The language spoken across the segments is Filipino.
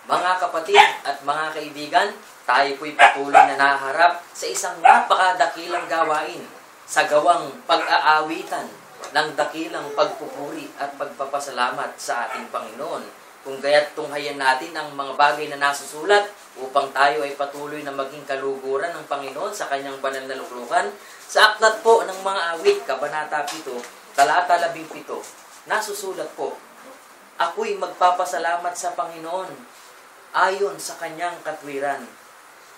Mga kapatid at mga kaibigan, tayo po'y patuloy na naharap sa isang napakadakilang gawain sa gawang pag-aawitan ng dakilang pagpupuri at pagpapasalamat sa ating Panginoon. Kung gaya't tunghayan natin ang mga bagay na nasusulat upang tayo ay patuloy na maging kaluguran ng Panginoon sa kanyang banal na luklukan. Sa aklat po ng mga awit, Kabanata 7, talata 17, nasusulat po, ako'y magpapasalamat sa Panginoon ayon sa kanyang katwiran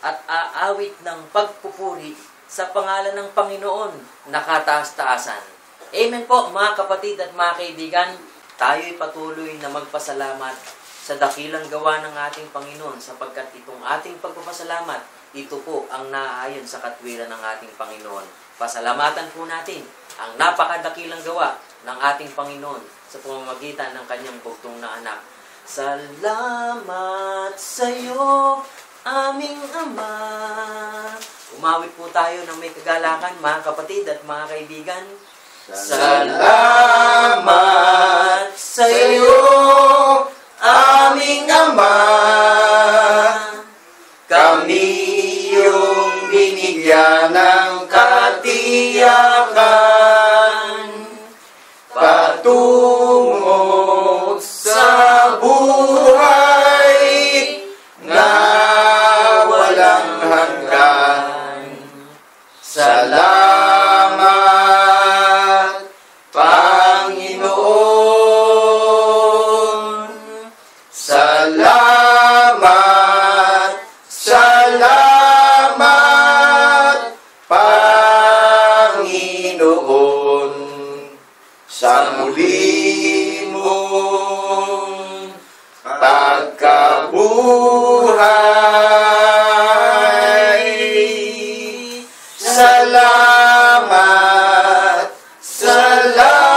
at aawit ng pagpupuri sa pangalan ng Panginoon na kataas-taasan. Amen po mga kapatid at mga kaibigan, tayo'y patuloy na magpasalamat sa dakilang gawa ng ating Panginoon sapagkat itong ating pagpapasalamat, ito po ang naaayon sa katwiran ng ating Panginoon. Pasalamatan po natin ang napakadakilang gawa ng ating Panginoon sa pamamagitan ng kanyang bugtong na anak. Salamat sa iyo, aming Ama. Umawit po tayo ng may kagalakan, mga kapatid at mga kaibigan. Salamat sa iyo, aming Ama. Kami iyong binigyan ng katiyakan patungo sa buhay na walang hanggan. Salamat, Panginoon. Salamat, salamat, Panginoon, sa muli mong pagkabuhay. Salamat, salamat,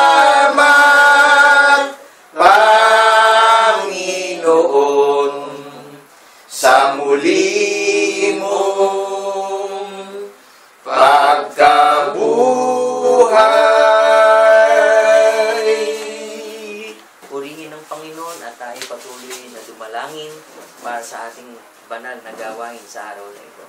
Panginoon, sa muli mong pagkabuhay. Purihin ng Panginoon at tayo patuloy na dumalangin para sa ating banal na gawain sa araw na ito.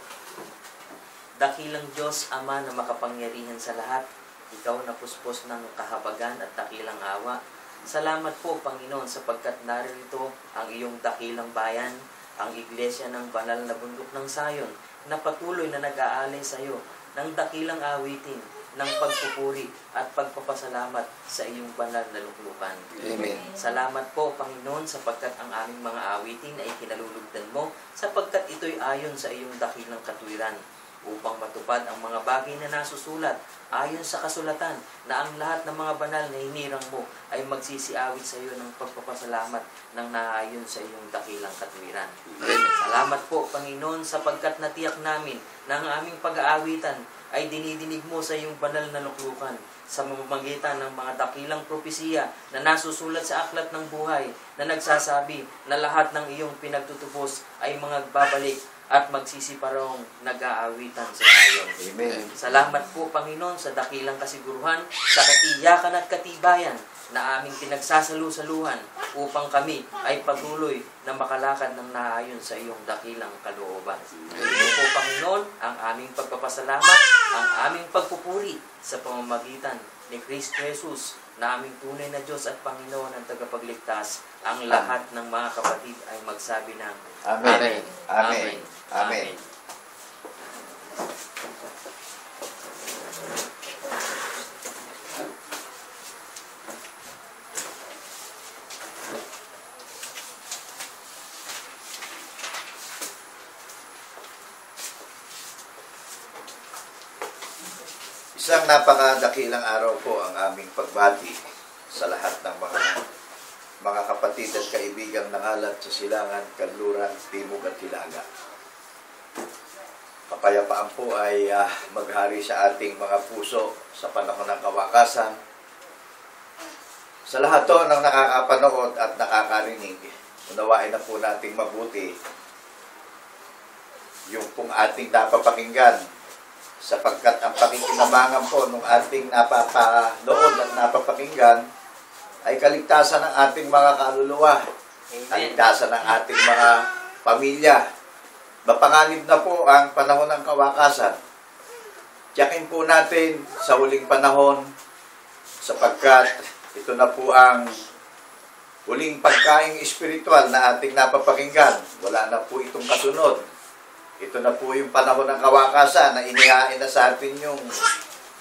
Dakilang Diyos, Ama na makapangyarihan sa lahat, ikaw na puspos ng kahabagan at dakilang awa. Salamat po, Panginoon, sapagkat narito ang iyong dakilang bayan, ang iglesia ng banal na bundok ng Sayon, na patuloy na nag-aalay sa iyo ng dakilang awitin, ng pagpupuri at pagpapasalamat sa iyong banal na luklukan. Amen. Salamat po, Panginoon, sapagkat ang aming mga awitin ay kinalulugdan mo, sapagkat ito'y ayon sa iyong dakilang katwiran, upang matupad ang mga bagay na nasusulat ayon sa kasulatan na ang lahat ng mga banal na hinirang mo ay magsisiawit sa iyo ng pagpapasalamat ng naayon sa iyong dakilang katwiran. Salamat po, Panginoon, sapagkat natiyak namin na ang aming pag-aawitan ay dinidinig mo sa iyong banal na luklukan sa mamamagitan ng mga dakilang propesiya na nasusulat sa aklat ng buhay na nagsasabi na lahat ng iyong pinagtutubos ay mga babalik at magsisiparong nag-aawitan sa Sayon. Amen. Salamat po, Panginoon, sa dakilang kasiguruhan, sa katiyakan at katibayan na aming pinagsasalu-saluhan upang kami ay patuloy na makalakad ng naayon sa iyong dakilang kalooban. Ito po, Panginoon, ang aming pagpapasalamat, ang aming pagpupuri sa pamamagitan ni Kristo Jesus na aming tunay na Diyos at Panginoon ang tagapagligtas. Ang lahat ng mga kapatid ay magsabi ng Amen. Amen. Amen. Isang napakadakilang araw po ang aming pagbati sa lahat ng mga kapatid at kaibigang nangalat sa Silangan, Kanluran, Timog at Hilaga. Kapayapaan po ay maghari sa ating mga puso sa panahon ng kawakasan. Sa lahat to ng nakakapanood at nakakarinig, unawain na po nating mabuti yung pong ating napapakinggan sapagkat ang pakikinabangan po ng ating napapanood at napapakinggan ay kaligtasan ng ating mga kaluluwa kaligtasan ng ating mga pamilya. Mapanganib na po ang panahon ng kawakasan. Tiyakin po natin sa huling panahon sapagkat ito na po ang huling pagkaing espiritual na ating napapakinggan. Wala na po itong kasunod. Ito na po yung panahon ng kawakasan na inihain na sa atin yung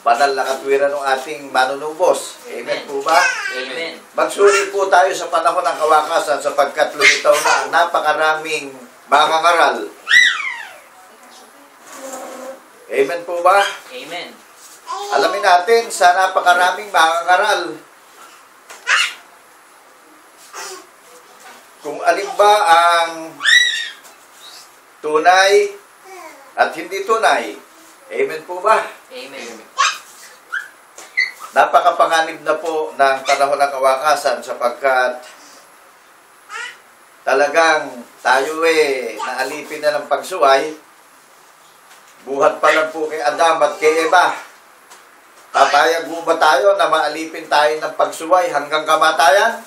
banal na katwiran ng ating manunubos. Amen po ba? Amen. Magsuri po tayo sa panahon ng kawakasan sapagkat lumitaw na ang napakaraming mangangaral. Amen po ba? Amen. Alamin natin sa napakaraming mangangaral kung alin ba ang tunay at hindi tunay. Amen po ba? Amen. Napakapanganib na po ng panahon ng kawakasan sapagkat talagang tayo naalipin na ng pagsuway. Buhat pa lang po kay Adam at kay Eva. Papayag mo ba tayo na maalipin tayo ng pagsuway hanggang kamatayan?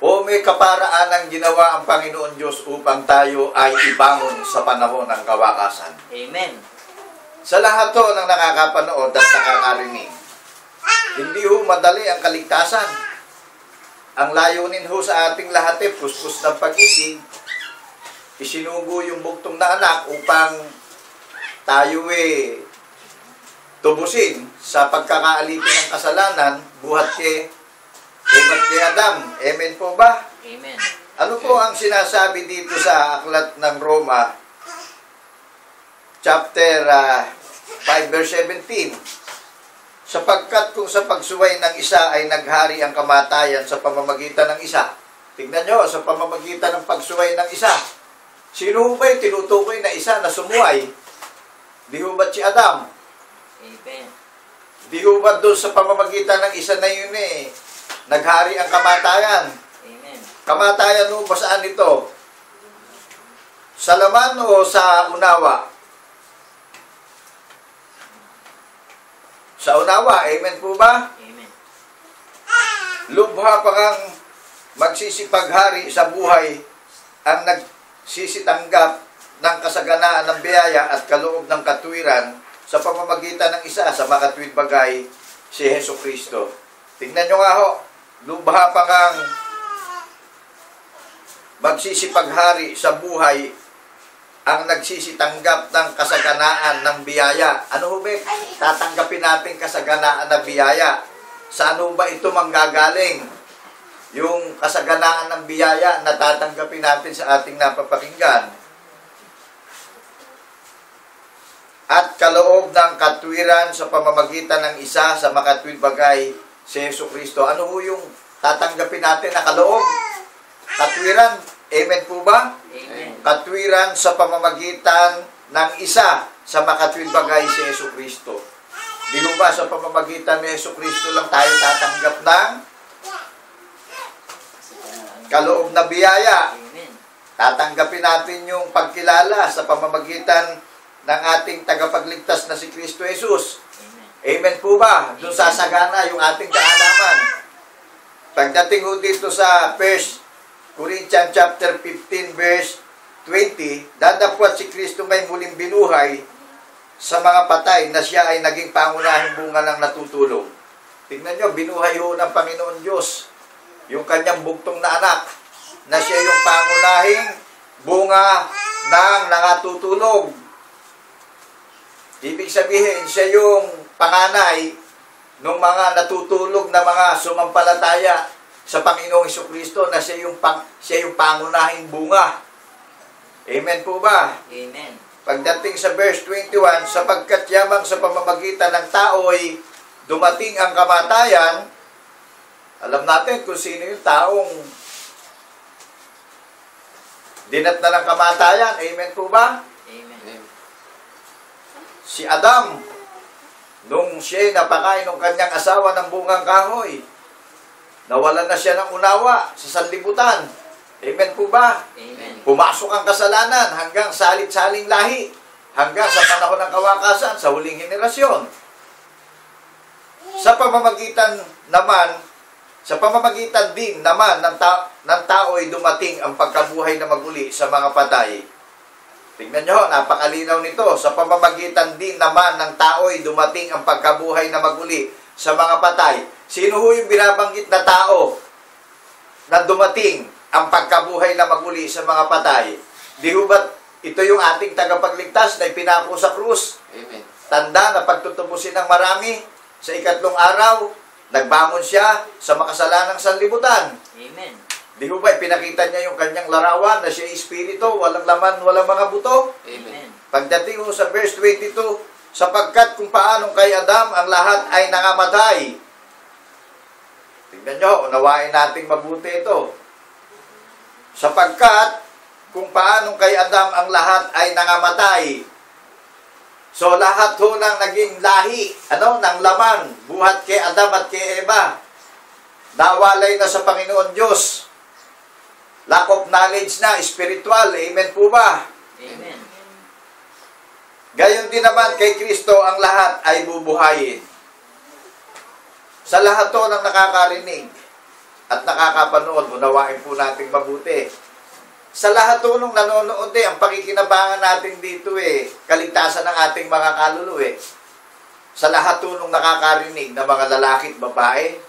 O may kaparaan ang ginawa ang Panginoon Diyos upang tayo ay ibangon sa panahon ng kawakasan? Amen. Sa lahat to ng nakakapanood at nakakarinig, hindi ho madali ang kaligtasan. Ang layunin ho sa ating lahat puspos ng pag-ibig, isinugo yung buktong na anak upang tayo tubusin sa pagkakaalipin ng kasalanan buhat kay Adam. Amen po ba? Amen. Ano po ang sinasabi dito sa aklat ng Roma, chapter 5, verse 17? Sapagkat kung sa pagsuway ng isa ay naghari ang kamatayan sa pamamagitan ng isa. Tignan nyo, sa pamamagitan ng pagsuway ng isa. Sino ba'y tinutukoy na isa na sumuway? Di ho ba't si Adam? Amen. Di ho ba't doon sa pamamagitan ng isa na yun naghari ang kamatayan? Amen. Kamatayan ho ba saan ito? Sa laman o sa unawa? Sa unawa, amen po ba? Amen. Lubha pa kang magsisipaghari sa buhay ang nagsisitanggap ng kasaganaan ng biyaya at kaloob ng katwiran sa pamamagitan ng isa sa makatwid bagay, si Hesus Kristo. Tingnan nyo nga ho, lubha pa kang magsisipaghari sa buhay ang nagsisitanggap ng kasaganaan ng biyaya. Ano ho ba? Tatanggapin natin kasaganaan ng biyaya. Saan ho ba ito manggagaling? Yung kasaganaan ng biyaya na tatanggapin natin sa ating napapakinggan. At kaloob ng katwiran sa pamamagitan ng isa sa makatwid bagay, si Hesus Kristo. Ano ho yung tatanggapin natin na kaloob? Katwiran. Amen po ba? Amen. Katwiran sa pamamagitan ng isa sa makatwid bagay, si Hesus Kristo. Di ho ba sa pamamagitan ni Hesus Kristo lang tayo tatanggap ng kaloob na biyaya? Amen. Tatanggapin natin yung pagkilala sa pamamagitan ng ating tagapagligtas na si Kristo Jesus. Amen po ba? Doon sasagana yung ating kaalaman. Pagdating ho dito sa 1 Corinthians chapter 15 verse 20, dadapwat si Kristo may muling binuhay sa mga patay na siya ay naging pangunahing bunga ng natutulog. Tignan nyo, binuhay ho ng Panginoon Diyos yung kanyang bugtong na anak na siya yung pangunahing bunga ng nangatutulog. Ibig sabihin, siya yung panganay ng mga natutulog na mga sumampalataya sa Panginoong Jesucristo na siya yung pangunahing bunga. Amen po ba? Amen. Pagdating sa verse 21, sapagkat yamang sa pamamagitan ng tao'y dumating ang kamatayan, alam natin kung sino yung taong dinat na ng kamatayan. Amen po ba? Amen. Si Adam, nung siya'y napakain ng kanyang asawa ng bungang kahoy, nawalan na siya ng unawa sa sanlibutan. Amen po ba? Amen. Pumasok ang kasalanan hanggang salit-saling lahi, hanggang sa panahon ng kawakasan, sa huling henerasyon. Sa pamamagitan naman Sa pamamagitan din naman ng tao ay dumating ang pagkabuhay na maguli sa mga patay. Tingnan nyo, napakalinaw nito. Sa pamamagitan din naman ng tao ay dumating ang pagkabuhay na maguli sa mga patay. Sino ho yung binabanggit na tao na dumating ang pagkabuhay na maguli sa mga patay? Di ho ba ito yung ating tagapagligtas na ipinako sa krus? Amen. Tanda na pagtutubusin ng marami sa ikatlong araw, nagbangon siya sa makasalanang sanlibutan. Amen. Di ho ba ipinakita niya yung kanyang larawan na siya espiritu, walang laman, walang mga buto? Amen. Pagdating ho sa verse 22, sapagkat kung paanong kay Adam ang lahat ay nangamatay. Tingnan nyo, unawain nating mabuti ito. Sapagkat kung paanong kay Adam ang lahat ay nangamatay. So lahat ho ng naging lahi, ng laman, buhat kay Adam at kay Eva, nawalay na sa Panginoon Diyos. Lack of knowledge na, spiritual. Amen po ba? Amen. Gayon din naman kay Kristo ang lahat ay bubuhayin. Sa lahat to ng nakakarinig at nakakapanood, unawain po natin mabuti. Sa lahat to nung nanonood ang pakikinabangan natin dito kaligtasan ng ating mga kaluluwa Sa lahat to nung nakakarinig na mga lalaki at babae,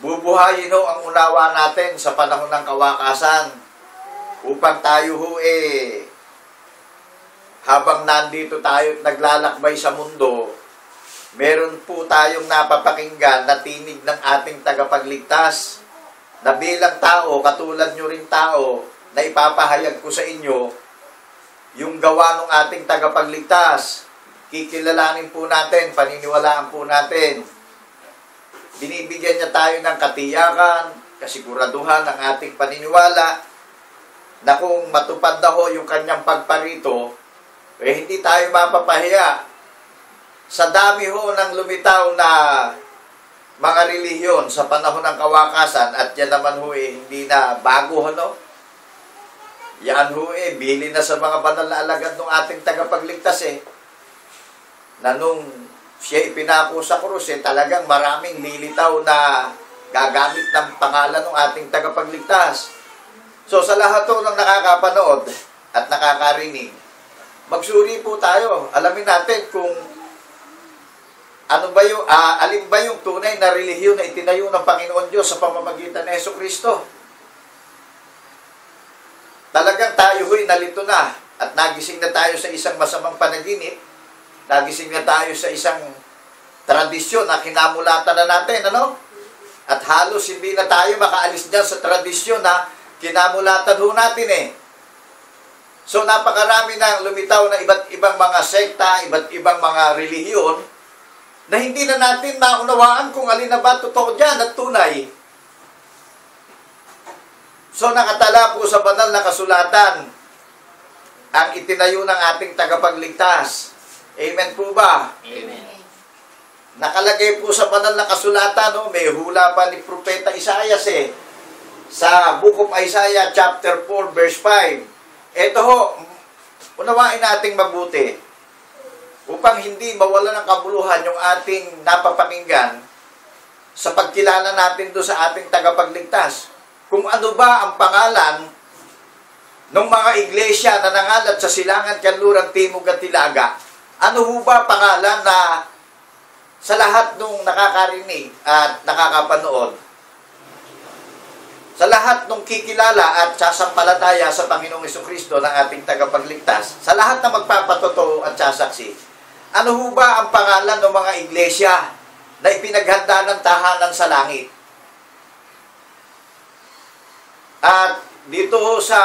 bubuhayin ho ang unawa natin sa panahon ng kawakasan upang tayo ho habang nandito tayo at naglalakbay sa mundo, meron po tayong napapakinggan na tinig ng ating tagapagligtas na bilang tao, katulad nyo rin tao, na ipapahayag ko sa inyo yung gawa ng ating tagapagligtas. Kikilalanin po natin, paniniwalaan po natin. Binibigyan niya tayo ng katiyakan, kasiguraduhan ng ating paniniwala na kung matupad na ho yung kanyang pagparito, hindi tayo mapapahiya. Sa dami ho ng lumitaw na mga relihiyon sa panahon ng kawakasan, at yan naman ho hindi na bago, yan ho bili na sa mga banal na alagad ng ating tagapagligtas na nung siya ipinako sa krus talagang maraming lilitaw na gagamit ng pangalan ng ating tagapagligtas. So sa lahat to ng nakakapanood at nakakarinig, magsuri po tayo. Alamin natin kung alin ba yung tunay na relihiyon na itinayo ng Panginoon Diyos sa pamamagitan ng Jesucristo. Talagang tayo ho'y nalito na at nagising na tayo sa isang masamang panaginip. Nagising na tayo sa isang tradisyon na kinamulatan na natin, At halos hindi na tayo makaalis dyan sa tradisyon na kinamulatan ho natin So napakarami na lumitaw na iba't ibang mga sekta, iba't ibang mga relihiyon na hindi na natin maunawaan kung alin na ba totoo dyan at tunay. So nakatala po sa banal na kasulatan ang itinayo ng ating tagapagligtas. Amen po ba? Amen. Nakalagay po sa banal na kasulatan, may hula pa ni Propeta Isaias sa Book of Isaiah chapter 4 verse 5. Ito unawain nating mabuti upang hindi mawala ng kabuluhan yung ating napapakinggan sa pagkilala natin doon sa ating tagapagligtas. Kung ano ba ang pangalan ng mga iglesia na nangalat sa Silangan, Kanluran, Timog at Hilaga. Ano ho ba pangalan na sa lahat ng nakakarinig at nakakapanood, sa lahat ng kikilala at sasampalataya sa Panginoong Jesucristo ng ating tagapagligtas, sa lahat na magpapatotoo at sasaksi, ano ho ba ang pangalan ng mga iglesia na ipinaghanda ng tahanan sa langit? At dito ho sa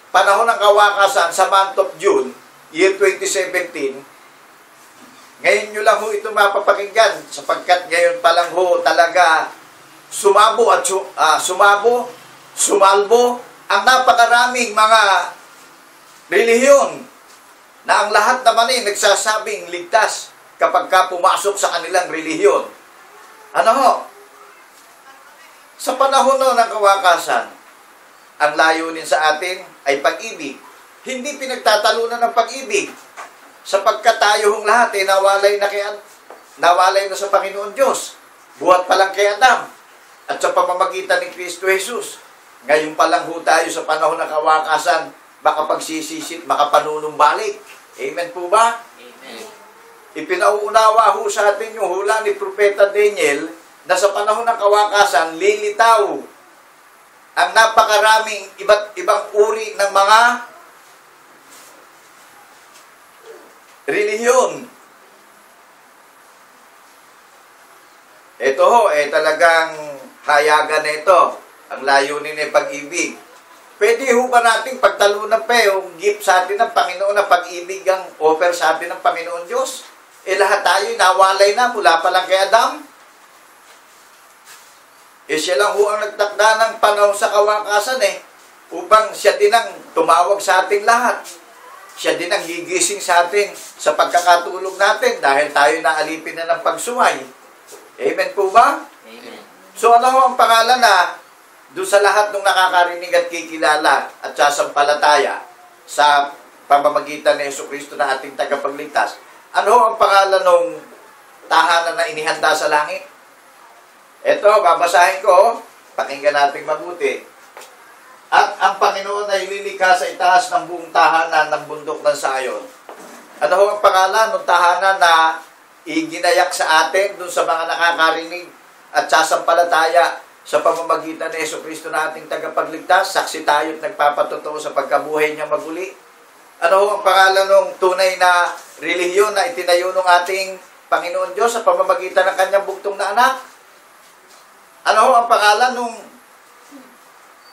panahon ng kawakasan, sa month of June, year 2017, ngayon nyo lang ho ito mapapakinggan sapagkat ngayon pa lang ho talaga sumalbo ang napakaraming mga relihiyon na ang lahat naman nagsasabing ligtas kapag ka pumasok sa kanilang relihiyon. Sa panahon ng kawakasan, ang layunin sa atin ay pag-ibig. Hindi pinagtatalunan ng pag-ibig sapagkat tayo hong lahat nawalay na nawalay na sa Panginoon Diyos. Buhat pa lang kay Adam. At sa pamamagitan ni Kristo Jesus. Ngayon pa lang ho tayo sa panahon ng kawakasan, makapagsisisit, makapanunumbalik. Amen po ba? Amen. Ipinauunawa ho sa atin yung hula ni Propeta Daniel na sa panahon ng kawakasan, lilitaw ang napakaraming iba't ibang uri ng mga relihiyon. Ito ho, talagang hayagan na ito. Ang layunin ay pag-ibig. Pwede ho ba nating pagtalunan pa yung gift sa atin ng Panginoon na pag-ibig ang offer sa atin ng Panginoon Diyos? Lahat tayo nawalay na mula pa lang kay Adam. Siya lang ho ang nagtakda ng panahon sa kawakasan upang siya din ang tumawag sa ating lahat. Siya din ang gigising sa atin sa pagkakatulog natin dahil tayo naalipin na ng pagsuway. Amen po ba? Amen. So ano ho ang pangalan na doon sa lahat ng nakakarinig at kikilala at sasampalataya sa pamamagitan ni Jesucristo na ating tagapagligtas? Ano ho ang pangalan ng tahanan na inihanda sa langit? Ito, babasahin ko. Pakinggan natin mabuti. At ang Panginoon ay lilikha sa itaas ng buong tahanan ng bundok ng Sayon. Ano ho ang pangalan ng tahanan na iginayak sa atin dun sa mga nakakarinig at sasampalataya sa pamamagitan ni Jesucristo na ating tagapagligtas? Saksi tayo at nagpapatotoo sa pagkabuhay niya maguli. Ano ho ang pangalan ng tunay na relihiyon na itinayo ng ating Panginoon Diyos sa pamamagitan ng kanyang bugtong na anak? Ano ho ang pangalan ng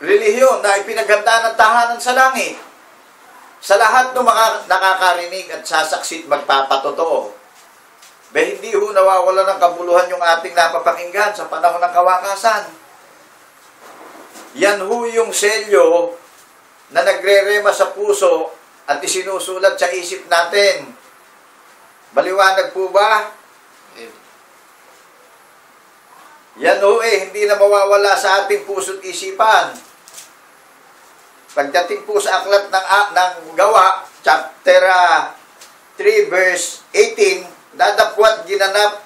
relihiyon na ipinaghanda ng tahanan sa langit? Sa lahat ng mga nakakarinig at sasaksi at magpapatotoo. Hindi ho nawawala ng kabuluhan yung ating napapakinggan sa panahon ng kawakasan. Yan ho yung selyo na nagre-rema sa puso at isinusulat sa isip natin. Maliwanag po ba? Yan ho hindi na mawawala sa ating puso't isipan. Pagdating po sa aklat ng Gawa, chapter 3, verse 18, dadapwat ginanap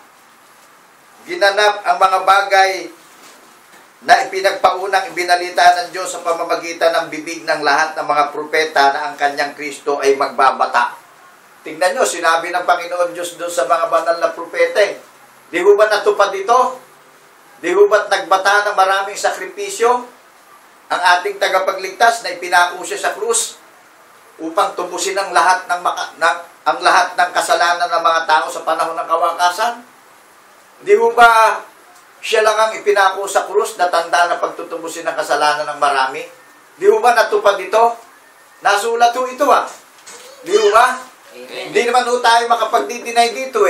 ang mga bagay na ipinagpaunang ibinalita ng Diyos sa pamamagitan ng bibig ng lahat ng mga propeta na ang kanyang Kristo ay magbabata. Tingnan nyo, sinabi ng Panginoon Diyos doon sa mga banal na propeta. Di ho ba natupad dito? Di ho ba't nagbata ng maraming sakripisyo ang ating tagapagligtas na ipinako siya sa krus upang tubusin ang lahat ng kasalanan ng mga tao sa panahon ng kawakasan? Di ho ba siya lang ang ipinako sa krus na tanda na pagtutubusin ng kasalanan ng marami? Di ho ba natupad ito? Nasulat ho ito Di ho ba? Hindi naman ho tayo makapagdi-deny dito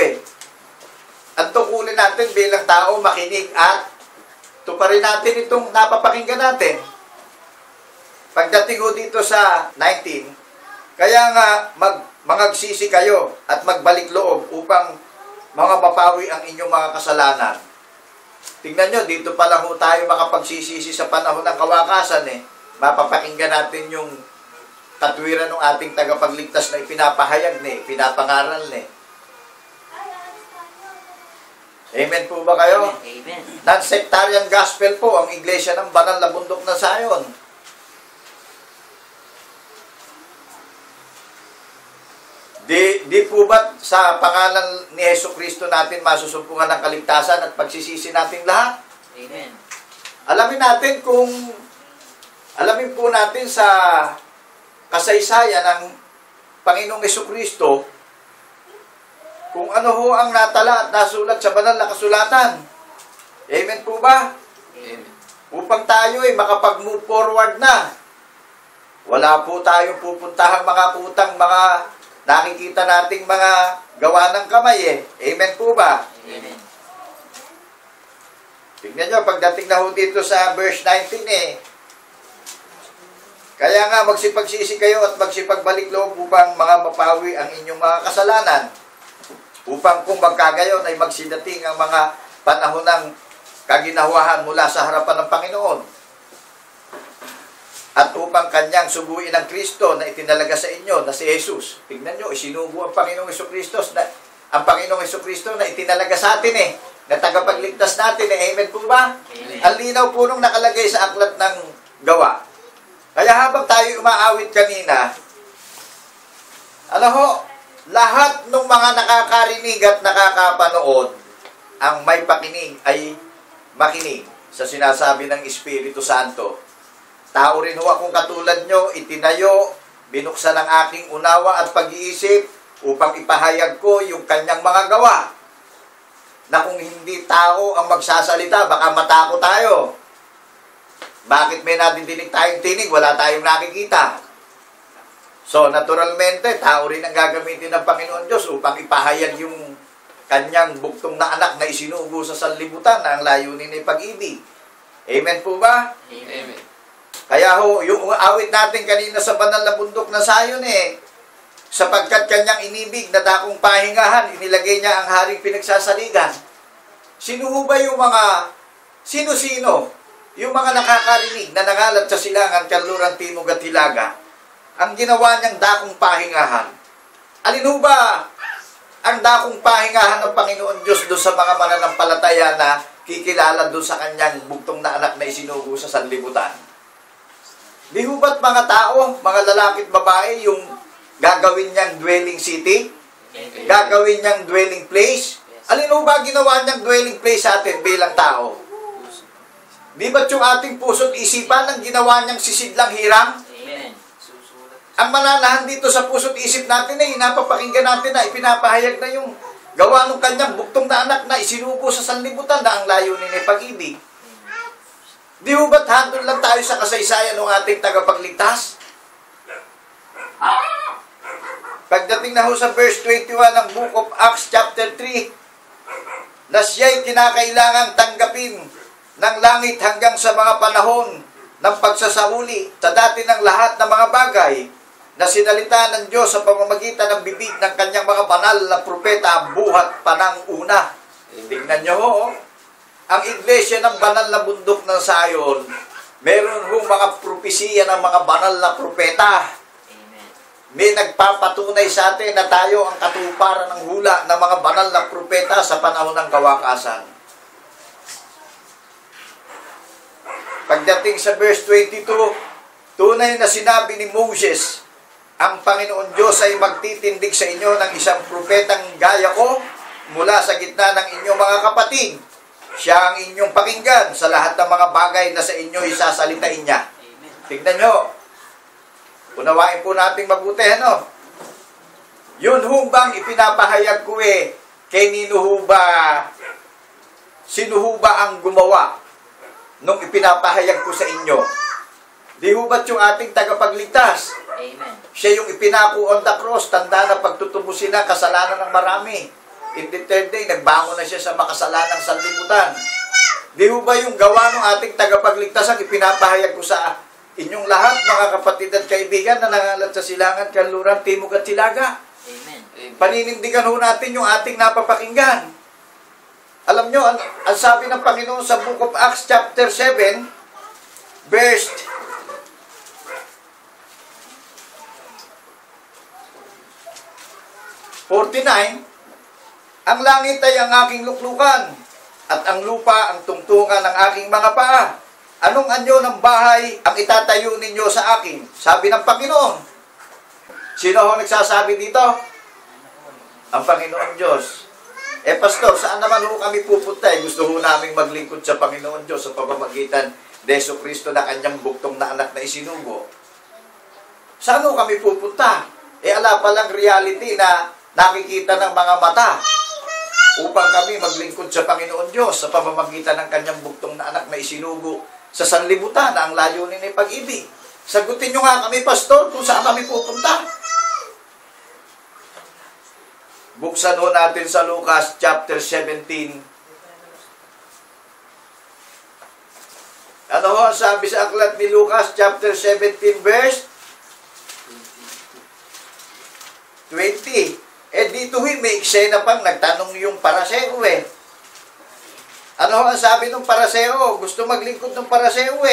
Ang tungkulin natin bilang tao, makinig at tuparin natin itong napapakinggan natin. Pagdating ko dito sa 19, kaya nga mangagsisi kayo at magbalik loob upang mga mapawi ang inyong mga kasalanan. Tingnan nyo, dito pa lang tayo makapagsisisi sa panahon ng kawakasan Mapapakinggan natin yung katwiran ng ating tagapagligtas na ipinapahayag pinapangaral Amen po ba kayo? Amen. Non-sectarian gospel po ang iglesia ng banal na bundok ng Sayon. Di po ba't sa pangalan ni Jesucristo natin masusumpungan ng kaligtasan at pagsisisi natin lahat? Amen. Alamin po natin sa kasaysayan ng Panginoong Jesucristo kung ano ho ang natala at nasulat sa banal na kasulatan. Amen po ba? Amen. Upang tayo makapag-move forward na. Wala po tayong pupuntahang mga putang, mga nakikita nating mga gawa ng kamay Amen po ba? Amen. Tingnan nyo, pagdating na ho dito sa verse 19 kaya nga magsipagsisi kayo at magsipagbalik loob upang mga mapawi ang inyong mga kasalanan. Upang kung magkagayon ay magsidating ang mga panahon ng kaginawahan mula sa harapan ng Panginoon. At upang kanyang subuin ang Kristo na itinalaga sa inyo na si Jesus. Tingnan nyo, isinubo ang Panginoong Jesucristo ang Panginoong Jesucristo na itinalaga sa atin na tagapagligtas natin Amen po ba? Amen. Ang linaw po nung nakalagay sa aklat ng Gawa. Kaya habang tayo umaawit kanina, lahat ng mga nakakarinig at nakakapanood, ang may pakinig ay makinig sa sinasabi ng Espiritu Santo. Tao rin ho akong katulad nyo, itinayo, binuksan ang aking unawa at pag-iisip upang ipahayag ko yung kanyang mga gawa. Na kung hindi tao ang magsasalita, baka matakot tayo. Bakit may nadidinig tayong tinig? Wala tayong nakikita. So, naturalmente, tao rin ang gagamitin ng Panginoon Diyos upang ipahayag yung kanyang buktong na anak na isinugo sa sanlibutan na ang layunin ay pag-ibig. Amen po ba? Amen. Kaya yung awit natin kanina sa banal na bundok na Sayon sapagkat kanyang inibig na dakong pahingahan, inilagay niya ang haring pinagsasaligan. Sino ba yung mga, sino-sino, yung mga nakakarinig na nangalat sa silangan, kanluran, timog at hilaga, ang ginawa niyang dakong pahingahan? Alin ba ang dakong pahingahan ng Panginoon Diyos doon sa mga mananampalataya na kikilala doon sa kanyang buktong na anak na isinugo sa sanlibutan? Di ho ba't mga tao, mga lalaki at babae, yung gagawin niyang dwelling city? Gagawin niyang dwelling place? Alin ho ba ginawa niyang dwelling place sa atin bilang tao? Di ba't yung ating puso't isipan ang ginawa niyang sisidlang hirang? Amen. Ang mananahan dito sa puso't isip natin ay napapakinggan natin na ipinapahayag na yung gawa ng kanyang buktong na anak na isinugo sa sanlibutan na ang layunin ay pag-ibig. Di ho ba't handol lang tayo sa kasaysayan ng ating tagapagligtas? Pagdating na ho sa verse 21 ng Book of Acts chapter 3, na siya'y kinakailangang tanggapin ng langit hanggang sa mga panahon ng pagsasauli sa dati ng lahat ng mga bagay na sinalita ng Diyos sa pamamagitan ng bibig ng kanyang mga banal na propeta buhat pa ng una. Tingnan nyo ho, ang iglesia ng banal na bundok ng Sayon, meron hong mga propesiya ng mga banal na propeta. Amen. May nagpapatunay sa atin na tayo ang katuparan ng hula ng mga banal na propeta sa panahon ng kawakasan. Pagdating sa verse 22, tunay na sinabi ni Moses, ang Panginoon Diyos ay magtitindig sa inyo ng isang propetang gaya ko mula sa gitna ng inyong mga kapatid. Siya ang inyong pakinggan sa lahat ng mga bagay na sa inyo isasalitain niya. Amen. Tignan nyo. Unawain po natin mabuti, Yun bang ipinapahayag ko kay sino ba ang gumawa nung ipinapahayag ko sa inyo? Di ho ba't yung ating tagapagligtas? Amen. Siya yung ipinako on the cross, tanda na pagtutubusin na kasalanan ng marami. In the third day, nagbangon na siya sa makasalanang sanlibutan. Di ho ba yung gawa ng ating tagapagligtas ang ipinapahayag ko sa inyong lahat, mga kapatid at kaibigan na nangalat sa silangan, kanluran, timog at hilaga? Amen. Paninindigan ho natin yung ating napapakinggan. Alam nyo, ang sabi ng Panginoon sa Book of Acts chapter 7, verse 49, ang langit ay ang aking luklukan, at ang lupa ang tungtungan ng aking mga paa. Anong anyo ng bahay ang itatayo ninyo sa akin? Sabi ng Panginoon. Sino ho nagsasabi dito? Ang Panginoon Diyos. Pastor, saan naman ho kami pupunta? Gusto ho namin maglingkod sa Panginoon Diyos sa pamamagitan ni Jesucristo na kanyang buktong na anak na isinugo. Saan ho kami pupunta? Ala palang reality na nakikita ng mga mata upang kami maglingkod sa Panginoon Diyos sa pamamagitan ng kanyang buktong na anak na isinugo sa sanlibutan na ang layunin ay pag-ibig. Sagutin nyo nga kami, Pastor, kung saan kami pupunta. Buksan ho natin sa Lucas chapter 17. Ano ho sabi sa aklat ni Lucas chapter 17 verse 20? Dito may eksena pang nagtanong yung paraseo Ano ho ang sabi ng paraseo? Gusto maglingkod ng paraseo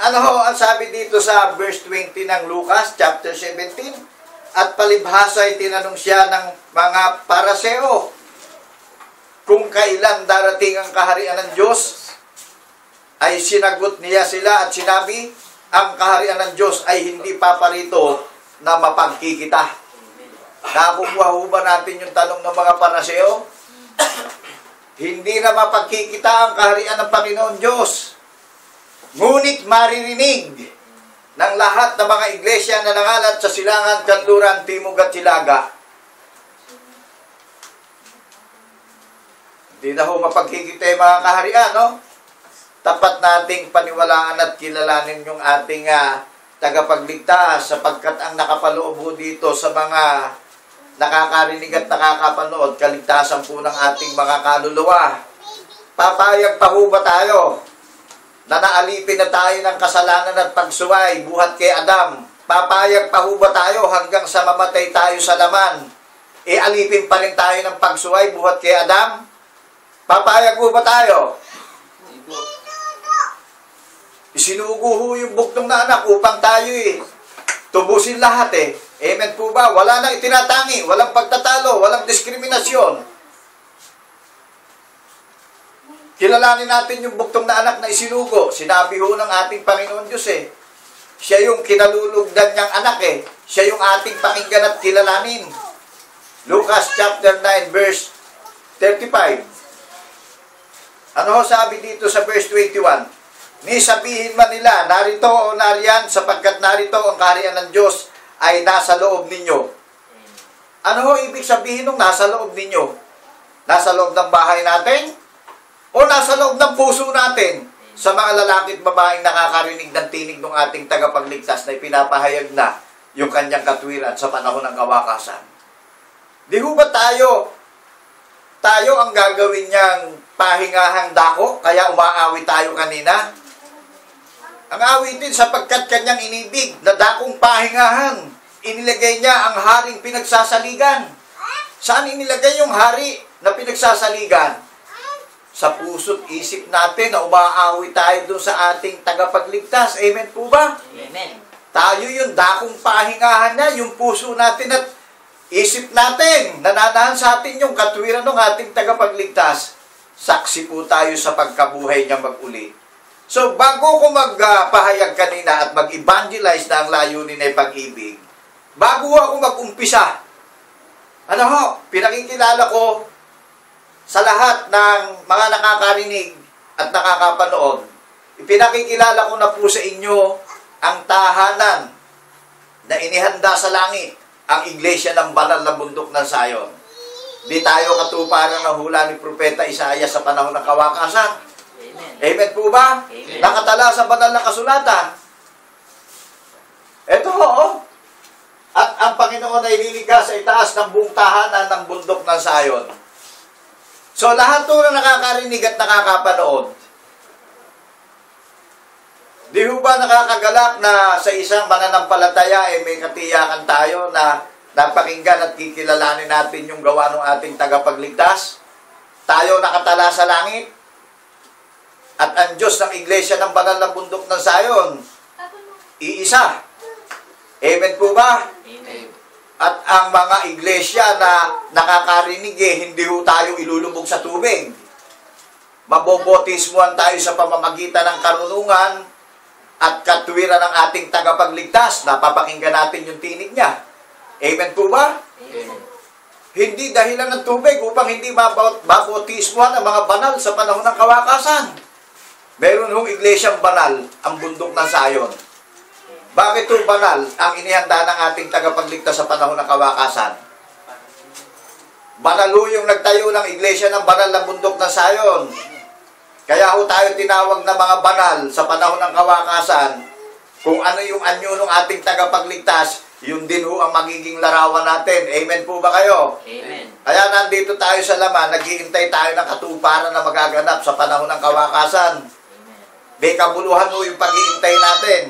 Ano ho ang sabi dito sa verse 20 ng Lucas chapter 17? At palibhasa ay tinanong siya ng mga Pariseo kung kailan darating ang kaharian ng Diyos. Ay sinagot niya sila at sinabi, ang kaharian ng Diyos ay hindi paparito na mapagkikita. Nakukuha ho ba natin yung tanong ng mga Pariseo? Hindi na mapagkikita ang kaharian ng Panginoon Diyos. Ngunit maririnig ng lahat ng mga iglesia na nangalat sa silangan, kanluran, timog at silaga. Hindi na ho mapagkikita yung mga kaharian, no? Tapat nating paniwalaan at kilalanin yung ating tagapagligtas sapagkat ang nakapaloob ho dito sa mga nakakarinig at nakakapanood, kaligtasan po ng ating mga kaluluwa. Papayag pa ho ba tayo na naalipin na tayo ng kasalanan at pagsuway buhat kay Adam? Papayag pa ho ba tayo hanggang sa mamatay tayo sa laman? Alipin pa rin tayo ng pagsuway buhat kay Adam? Papayag ho ba tayo? Isinugo ho yung buktong na anak upang tayo tubusin lahat Amen po ba? Wala nang itinatangi, walang pagtatalo, walang diskriminasyon. Kilalanin natin yung buktong na anak na isinugo. Sinabi ho ng ating Panginoon Diyos Siya yung kinalulugdan niyang anak Siya yung ating pakinggan at kilalanin. Lucas chapter 9 verse 35. Ano ho sabi dito sa verse 21? Ni sabihin man nila, narito o nariyan, sapagkat narito ang kaharian ng Diyos ay nasa loob ninyo. Ano ho ibig sabihin nung nasa loob ninyo? Nasa loob ng bahay natin? O nasa loob ng puso natin sa mga lalaki at babaeng nakakarinig ng tinig ng ating tagapagligtas na ipinapahayag na yung kanyang katwiran sa panahon ng kawakasan? Di ho ba tayo ang gagawin niyang pahingahang dako, kaya umaawi tayo kanina? Ang awitin sapagkat kanyang inibig na dakong pahingahan, inilagay niya ang haring pinagsasaligan. Saan inilagay yung hari na pinagsasaligan? Sa puso't isip natin na umaawi tayo doon sa ating tagapagligtas. Amen po ba? Amen. Tayo yung dakong pahingahan niya, yung puso natin at isip natin. Nananahan sa atin yung katwiran ng ating tagapagligtas. Saksi po tayo sa pagkabuhay niya mag-uli. So, bago ko magpahayag kanina at mag-evangelize na ang layunin ay pag-ibig, bago ako mag-umpisa, pinakikilala ko sa lahat ng mga nakakarinig at nakakapanood, ipinakikilala ko na po sa inyo ang tahanan na inihanda sa langit, ang iglesia ng banal na bundok ng Sayon. Di tayo katuparan ng hula ni Propeta Isaiah sa panahon ng kawakasan. Amen. Amen po ba? Amen. Nakatala sa banal na kasulatan. Ito at ang Panginoon ay liligtas sa itaas ng buong tahanan ng bundok ng Sayon. So, lahat po na nakakarinig at nakakapanood, di ho ba nakakagalak na sa isang mananampalataya may katiyakan tayo na napakinggan at kikilalanin natin yung gawa ng ating tagapagligtas? Tayo nakatala sa langit, at ang Diyos ng iglesia ng banal na bundok ng Sayon, iisa. Amen po ba? Amen. At ang mga iglesia na nakakarinig hindi ho tayo ilulubog sa tubig. Mabobotismuhan tayo sa pamamagitan ng karunungan at katwiran ng ating tagapagligtas. Napapakinggan natin yung tinig niya. Amen po ba? Amen. Hindi dahilan ng tubig upang hindi mabotismuhan ang mga banal sa panahon ng kawakasan. Meron hong iglesyang banal ang bundok ng Sayon. Bakit ito banal ang inihanda ng ating tagapagligtas sa panahon ng kawakasan? Banal yung nagtayo ng iglesia ng banal na bundok ng Sayon. Kaya ho tayo tinawag na mga banal sa panahon ng kawakasan. Kung ano yung anyo ng ating tagapagligtas, yun din ho ang magiging larawan natin. Amen po ba kayo? Amen. Kaya nandito tayo sa laman, naghihintay tayo ng katuparan na magaganap sa panahon ng kawakasan. May kabuluhan ho yung pag-iintay natin.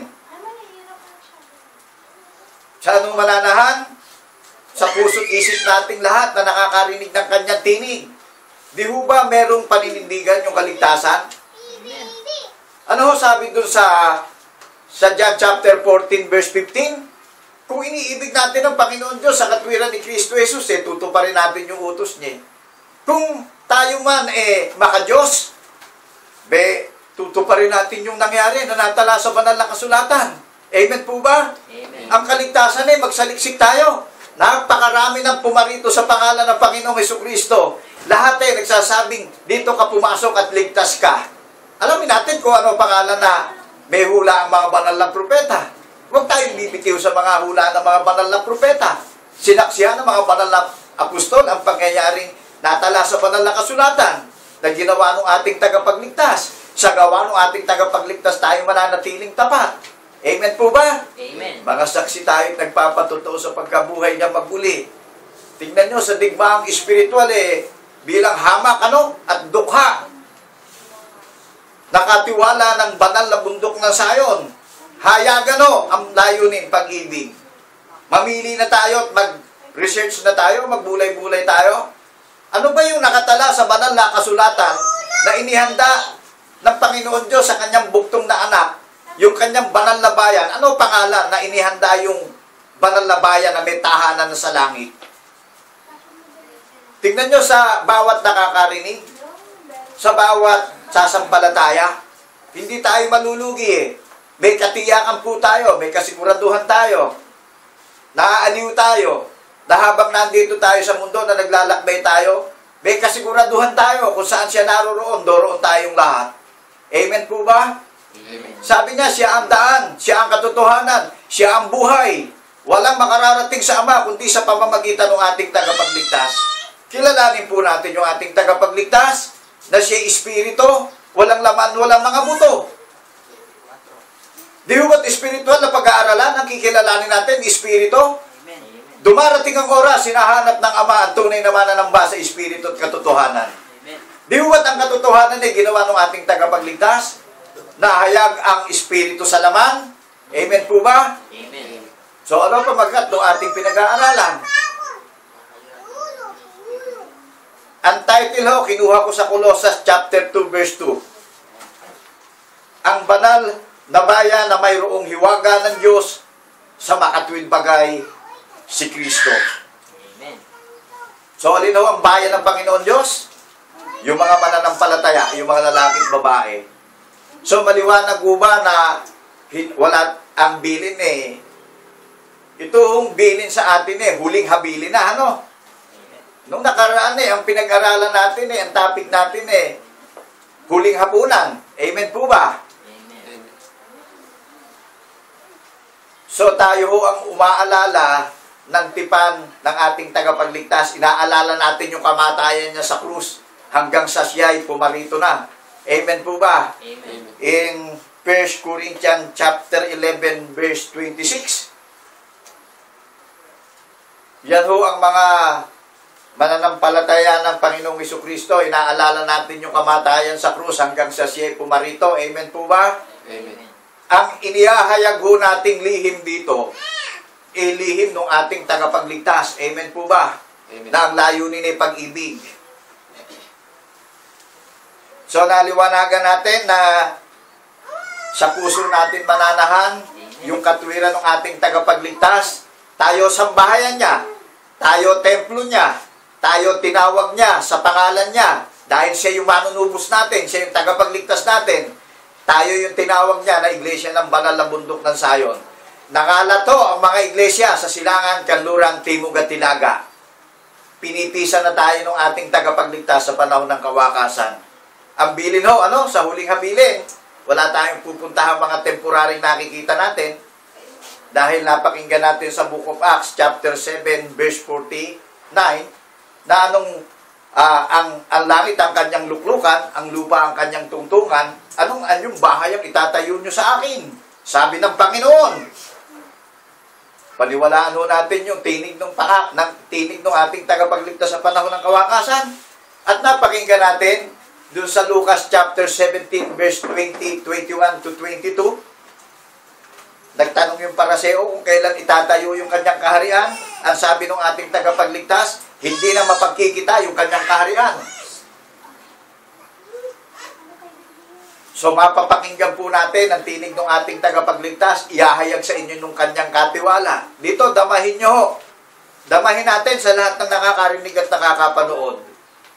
Sa anong mananahan? Sa puso't isip nating lahat na nakakarinig ng kanyang tinig. Di ho ba merong paninindigan yung kaligtasan? Amen. Ano ho sabi dun sa John chapter 14 verse 15? Kung iniibig natin ang Panginoon Diyos sa katwiran ni Kristo Jesus, tutuparin natin yung utos niya. Kung tayo man maka-Diyos, tutuparin natin yung nangyari na natala sa banal na kasulatan. Amen po ba? Amen. Ang kaligtasan magsaliksik tayo. Napakarami ng pumarito sa pangalan ng Panginoong Hesukristo. Lahat nagsasabing, dito ka pumasok at ligtas ka. Alamin natin kung ano pangalan na may hula ang mga banal na propeta. Huwag tayong bibitiw sa mga hula ng mga banal na propeta. Sinaksihan ng mga banal na apostol ang pangyayaring natala sa banal na kasulatan na ginawa ng ating tagapagligtas. Sa gawa ng ating tagapagligtas tayo mananatiling tapat. Amen po ba? Amen. Mga saksi tayo nagpapatotoo sa pagkabuhay niya magmuli. Tingnan nyo sa digmaang espiritual bilang hamak at dukha. Nakatiwala ng banal na bundok ng Sayon. Hayagan ang layunin, pag-ibig. Mamili na tayo at mag-research na tayo, magbulay-bulay tayo. Ano ba yung nakatala sa banal na kasulatan na inihanda ng Panginoon Diyos sa kanyang buktong na anak, yung kanyang banal na bayan? Ano pangalan na inihanda yung banal na bayan na may tahanan na sa langit? Tingnan nyo sa bawat nakakarinig, sa bawat sasampalataya, hindi tayo malulugi May katiyakan po tayo, may kasiguraduhan tayo. Naaaliw tayo na habang nandito tayo sa mundo na naglalakbay tayo, may kasiguraduhan tayo kung saan siya naroroon, doroon tayong lahat. Amen po ba? Amen. Sabi niya, siya ang daan, siya ang katotohanan, siya ang buhay. Walang makararating sa Ama kundi sa pamamagitan ng ating tagapagligtas. Kilalanin po natin yung ating tagapagligtas na siya espiritu, walang laman, walang mga buto. Di ba't espiritual na pag-aaralan ang kikilalanin natin, espiritu? Amen. Dumarating ang oras, sinahanap ng Ama ang tunay na mananamba sa espiritu at katotohanan. Amen. Di ba't ang katotohanan ay ginawa ng ating tagapagligtas? Nahayag ang espiritu sa laman? Amen po ba? Amen. So ano pa magkat ng ating pinag-aaralan? Ang title kinuha ko sa Colossus chapter 2 verse 2. Ang banal na bayan na mayroong hiwaga ng Diyos sa makatuwid bagay, si Kristo. Amen. So alin ang bayan ng Panginoon Diyos? Yung mga mananampalataya, yung mga lalaki at babae. So maliwanag po ba na wala ang bilin Itong bilin sa atin huling habilin na, ano? Nung nakaraan ang pinag-aralan natin ang topic natin huling hapunan. Amen po ba? Amen. So tayo ang umaalala ng tipan ng ating tagapagligtas. Inaalala natin yung kamatayan niya sa krus hanggang sa siya'y pumarito na. Amen po ba? Amen. In 1 Corinthians chapter 11 verse 26. Yan ang mga mananampalataya ng Panginoong Hesukristo. Inaalala natin yung kamatayan sa krus hanggang sa siya'y pumarito. Amen po ba? Amen. Ang inihahayag nating lihim dito, lihim ng ating tagapagligtas. Amen po ba? Amen. Na ang layunin ay pag-ibig. So, naliwanagan natin na sa puso natin mananahan yung katwiran ng ating tagapagligtas. Tayo sambahayan niya, tayo templo niya, tayo tinawag niya sa pangalan niya. Dahil siya yung manunubos natin, siya yung tagapagligtas natin. Tayo yung tinawag niya na iglesia ng banal na bundok ng Sayon. Nangalato ang mga iglesia sa Silangan, Kanluran, Timog at Tilaga. Pinipisa na tayo ng ating tagapagligtas sa panahon ng kawakasan. Ang bilin sa huling habilin, wala tayong pupuntahan mga temporaryong nakikita natin. Dahil napakinggan natin sa Book of Acts, chapter 7, verse 49, na ang langit ang kanyang luklukan, ang lupa ang kanyang tungtungan, anyong bahay ang itatayo nyo sa akin? Sabi ng Panginoon. Paniwalaan natin yung tinig ng ating tagapagligtas sa panahon ng kawakasan. At napakinggan natin doon sa Lucas chapter 17, verse 20, 21 to 22. Nagtanong yung Pariseo kung kailan itatayo yung kanyang kaharian. Ang sabi ng ating tagapagligtas, hindi na mapagkikita yung kanyang kaharian. So mapapakinggan po natin ang tinig ng ating tagapagligtas, ihahayag sa inyo nung kanyang katiwala. Dito, damahin nyo ho. Damahin natin sa lahat ng nakakarinig at nakakapanood.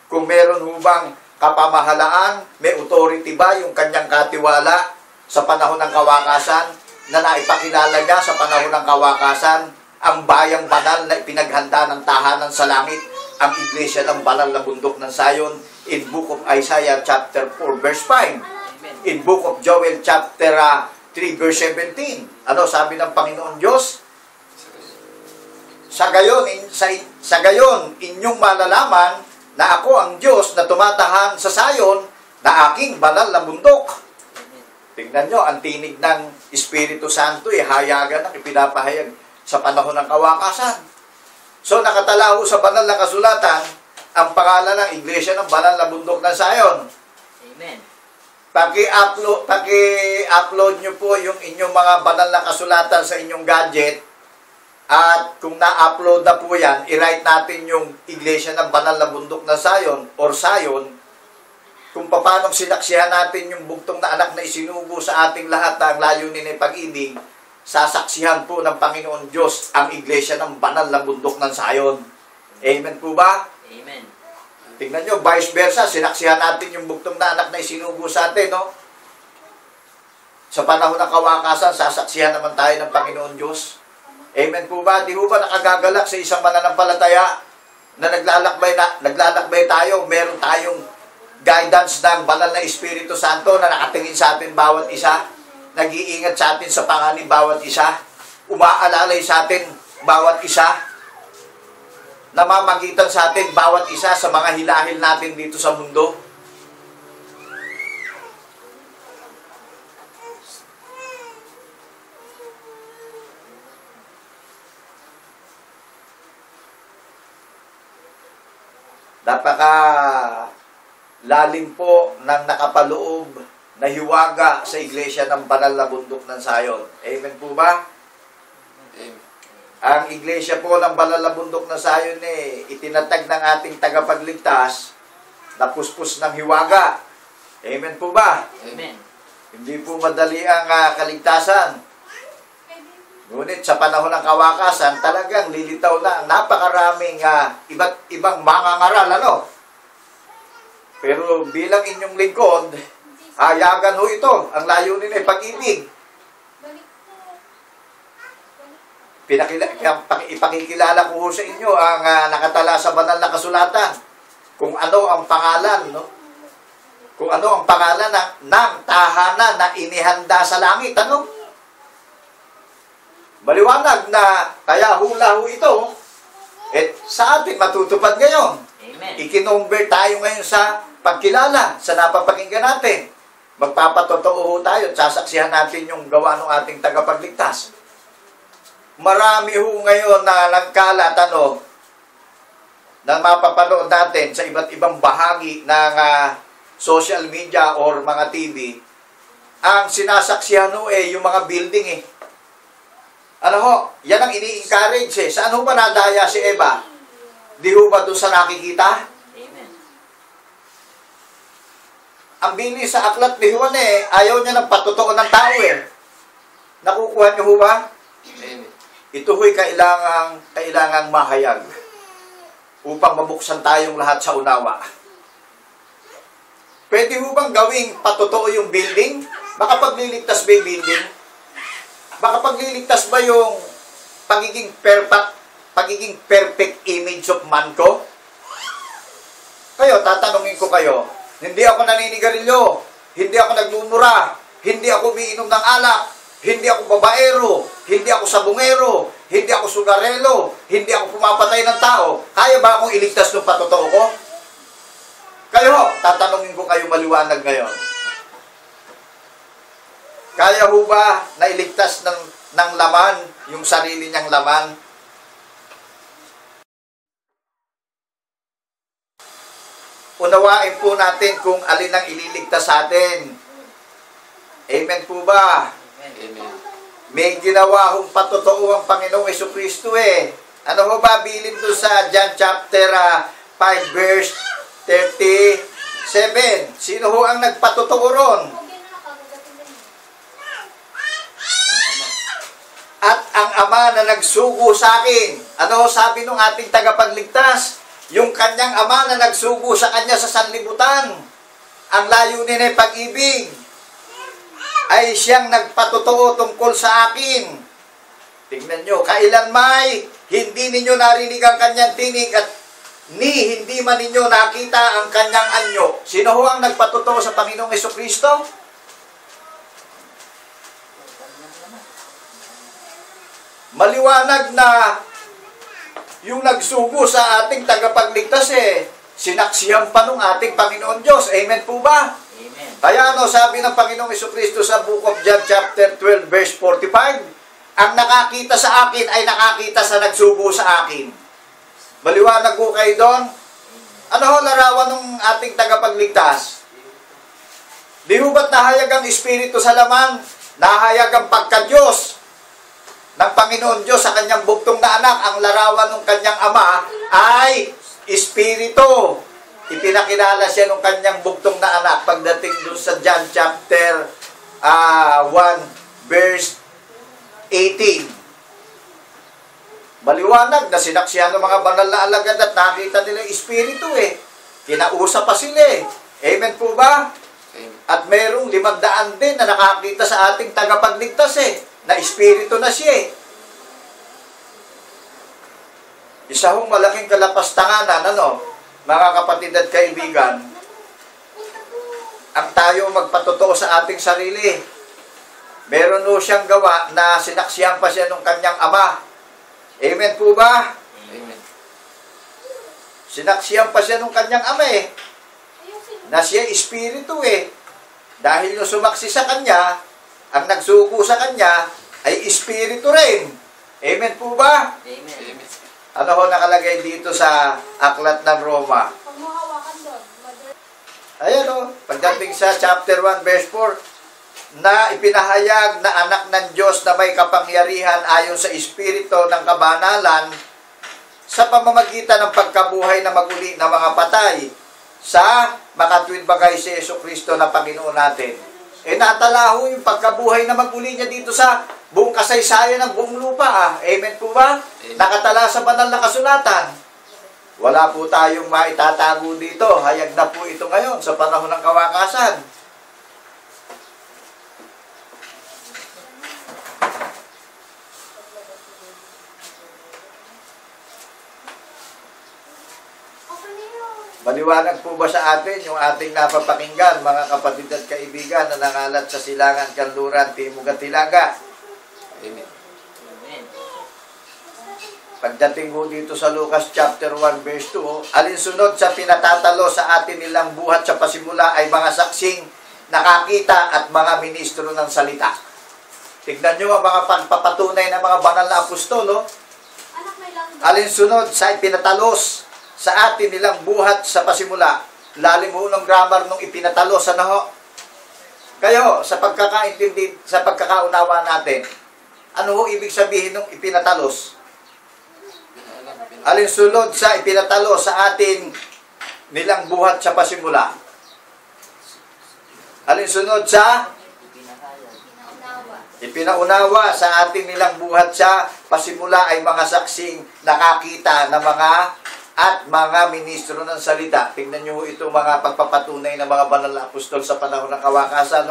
Kung meron hubang kapamahalaan, may authority ba yung kanyang katiwala sa panahon ng kawakasan, na naipakilala niya sa panahon ng kawakasan, ang bayang banal na ipinaghanda ng tahanan sa langit, ang iglesia ng banal na bundok ng Sayon, in Book of Isaiah chapter 4 verse 5. In Book of Joel chapter 3 verse 17. Ano sabi ng Panginoon Diyos? Sa gayon, inyong malalaman na ako ang Diyos na tumatahan sa Sayon na aking banal na bundok. Tingnan nyo, ang tinig ng Espiritu Santo, hayagan ang ipinapahayag sa panahon ng kawakasan. So, nakatalaho sa banal na kasulatan, ang pangalan ng Iglesia ng Banal na Bundok ng Sayon. Amen. Paki-upload nyo po yung inyong mga banal na kasulatan sa inyong gadget. At kung na-upload na po yan, i-write natin yung Iglesia ng Banal na Bundok ng Sayon or Sayon, kung paano sinaksihan natin yung bugtong na anak na isinugo sa ating lahat na ang layunin ay pag-ibig, sasaksihan po ng Panginoon Diyos ang Iglesia ng Banal na Bundok ng Sayon. Amen po ba? Amen. Tingnan nyo, vice versa, sinaksihan natin yung bugtong na anak na isinugo sa atin, no? Sa panahon ng kawakasan, sasaksihan naman tayo ng Panginoon Diyos. Amen po ba? Di ho ba nakagagalak sa isang mananampalataya na naglalakbay tayo, meron tayong guidance ng banal na Espiritu Santo na nakatingin sa atin bawat isa, nag-iingat sa atin sa panganib bawat isa, umaalalay sa atin bawat isa, namamagitan sa atin bawat isa sa mga hilahil natin dito sa mundo. Lalim po ng nakapaloob na hiwaga sa Iglesia ng Banal na Bundok ng Sayon. Amen po ba? Amen. Ang Iglesia po ng Banal na Bundok ng Sayon itinatag ng ating tagapagligtas na puspos ng hiwaga. Amen po ba? Amen. Hindi po madali ang kaligtasan. Ngunit sa panahon ng kawakasan, talagang lilitaw na napakaraming iba't ibang mangangaral, ano? Pero bilang inyong lingkod, hayagan ho ito. Ang layunin ay pag-ibig. Ipakikilala ko ho sa inyo ang nakatala sa banal na kasulatan. Kung ano ang pangalan, no? Kung ano ang pangalan ng tahanan na inihanda sa langit, ano? Maliwanag na kaya hula ho ito. At sa atin matutupad ngayon. Amen. Ikinomber tayo ngayon sa pagkilala, sa napapakinggan natin. Magpapatotoo ho tayo at sasaksihan natin yung gawa ng ating tagapagligtas. Marami ho ngayon na nagkalat, na mapapanood natin sa iba't ibang bahagi ng social media or mga TV. Ang sinasaksihan ho yung mga building Ano ho, yan ang ini-encourage Saan ho ba nadaya si Eva? Di ho ba doon sa nakikita? Amen. Ang bilis sa aklat ni Juan ayaw niya ng patutuon ng tao Nakukuha niyo ho ba? Amen. Ito ho'y kailangang mahayag upang mabuksan tayong lahat sa unawa. Pwede ho bang gawing patutuo yung building? Baka pagliligtas ba yung building? Baka pagliligtas ba yung pagiging perfect image of man ko? Kayo, tatanungin ko kayo, hindi ako naninigarilyo, hindi ako nagmumura, hindi ako umiinom ng alak, hindi ako babaero, hindi ako sabungero, hindi ako sugarelo, hindi ako pumapatay ng tao. Kaya ba akong iligtas ng patotoo ko? Kayo, tatanungin ko kayo maliwanag ngayon. Kaya ho ba na iligtas ng laman, yung sarili niyang laman? Unawain po natin kung alin ang ililigtas sa atin. Amen po ba? Amen. May ginawa hong patotoo ang Panginoong Jesucristo Ano ho ba bilin doon sa John chapter 5 verse 37? Sino ho ang nagpatotoo ron? at ang Ama na nagsugo sa akin. Ano sabi nung ating tagapagligtas? Yung kanyang Ama na nagsugo sa kanya sa sanlibutan. Ang layunin ay pag-ibig. Ay siyang nagpatotoo tungkol sa akin. Tingnan nyo, kailanmay hindi ninyo narinig ang kanyang tinig at hindi man ninyo nakita ang kanyang anyo. Sino ho ang nagpatotoo sa Panginoong Jesucristo? Maliwanag na yung nagsugo sa ating tagapagligtas sinaksihan pa nung ating Panginoon Diyos. Amen po ba? Amen. Kaya sabi ng Panginoong Jesucristo sa Book of John chapter 12 verse 45, ang nakakita sa akin ay nakakita sa nagsugo sa akin. Maliwanag po kayo doon. Ano ho larawan ng ating tagapagligtas? Di ho ba't nahayag ang Espiritu sa laman? Nahayag ang pagka-Diyos ng Panginoon Diyos sa kanyang buktong na anak. Ang larawan ng kanyang Ama ay Espiritu. Ipinakilala siya ng kanyang buktong na anak pagdating doon sa John chapter 1 verse 18. Maliwanag na sinaksihan ng mga banal na alagad at nakita nila yung Espiritu Kinausap pa sila Amen po ba? At mayroong 500 din na nakakita sa ating tagapagligtas na Espiritu na siya Isa hong malaking kalapastanganan, mga kapatid at kaibigan, ang tayo magpatotoo sa ating sarili. Meron ho siyang gawa na sinaksihan pa siya ng kanyang Ama. Amen po ba? Amen. Sinaksihan pa siya ng kanyang Ama na siya Espiritu Dahil yung sumaksi sa kanya, ang nagsuko sa kanya, ay Espiritu rin. Amen po ba? Amen. Ano ho nakalagay dito sa Aklat ng Roma? Ayan pagdating sa chapter 1 verse 4, na ipinahayag na anak ng Diyos na may kapangyarihan ayon sa Espiritu ng kabanalan sa pamamagitan ng pagkabuhay na maguli ng mga patay sa makatuwid bagay si Jesucristo na Panginoon natin. Natalaho yung pagkabuhay na maguli niya dito sa buong kasaysayan ng buong lupa. Amen po ba? Amen. Nakatala sa banal na kasulatan. Wala po tayong maitatago dito. Hayag na po ito ngayon sa panahon ng kawakasan. Maliwanag po ba sa atin yung ating napapakinggan, mga kapatid at kaibigan na nangalat sa Silangan, Kanluran, Timog at Hilaga? Amen. Amen. Pagdating po dito sa Lucas chapter 1 verse 2, alinsunod sa pinatatalo sa atin nilang buhat sa pasimula ay mga saksing nakakita at mga ministro ng salita. Tignan nyo ang mga pagpapatunay ng mga banal na apostol. Alinsunod sa ipinatalos sa atin nilang buhat sa pasimula. Lalim ho ng grammar nung ipinatalos. Kayo, sa pagkakaintindi, sa pagkakaunawa natin, ano ho ibig sabihin nung ipinatalos? Alinsunod sa ipinatalos sa atin nilang buhat sa pasimula. Alinsunod sa ipinaunawa sa atin nilang buhat sa pasimula ay mga saksing nakakita na mga ministro ng salita. Tingnan nyo ito mga pagpapatunay ng mga banal na apostol sa panahon ng kawakasan.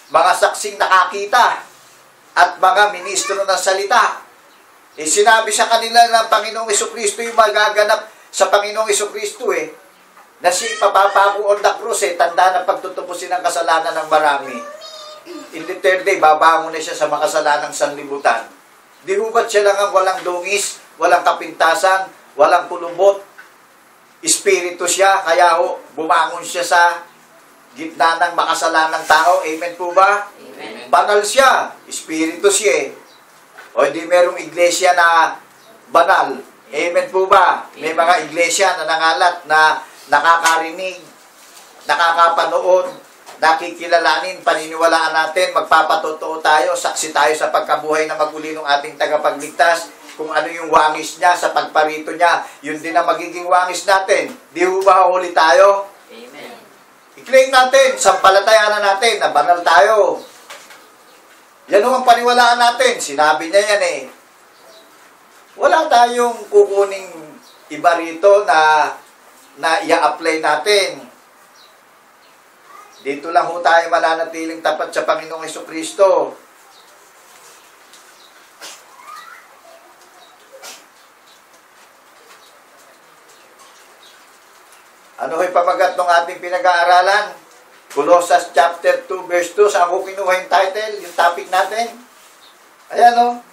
Mga saksing nakakita at mga ministro ng salita. Sinabi sa kanila ng Panginoong Jesucristo yung magaganap sa Panginoong Jesucristo na si papapako on the cross tanda ng pagtutubusin ng kasalanan ng marami. In the third day, babangon na siya sa makasalanang sanlibutan. Di hubat siya lang ang walang dungis, walang kapintasan, walang kulubot. Espiritu siya, kaya bumangon siya sa gitna ng makasalanang tao. Amen po ba? Amen. Banal siya. Espiritu siya O di merong iglesia na banal. Amen po ba? May mga iglesia na nangalat na nakakarinig, nakakapanood, nakikilalanin, paniniwalaan natin, magpapatotoo tayo, saksi tayo sa pagkabuhay na maguli ng ating tagapagligtas, kung ano yung wangis niya sa pagparito niya, yun din ang magiging wangis natin. Di ho ba huli tayo? Amen. I-claim natin, sampalatayanan natin na banal tayo. Yan ang paniwalaan natin. Sinabi niya yan eh. Wala tayong kukuning iba rito na i-apply natin. Dito lang ho tayo mananatiling tapat sa Panginoong Hesukristo. Ano ho'y pamagat ng ating pinag-aaralan? Colossus chapter 2 verse 2. Saan ko kinuha yung title, yung topic natin? Ayan o.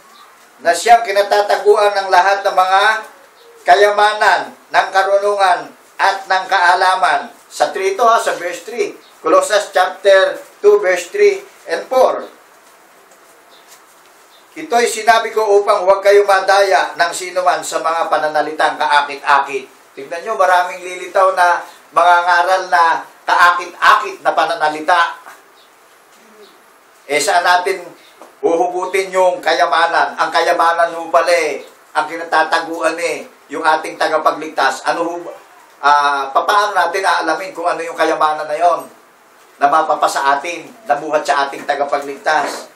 Na siyang kinatataguan ng lahat ng mga kayamanan, ng karunungan, at ng kaalaman. Sa 3 to sa verse 3. Colossus chapter 2 verse 3 and 4. Ito'y sinabi ko upang huwag kayong madaya ng sinuman sa mga pananalitang kaakit-akit. Tingnan nyo, maraming lilitaw na mga ngaral na kaakit-akit na pananalita. Saan natin huhugutin yung kayamanan? Ang kayamanan ho pala ang kinatataguan yung ating tagapagligtas. Paano natin aalamin kung ano yung kayamanan na yon na mapapasa atin, na buhat sa ating tagapagligtas?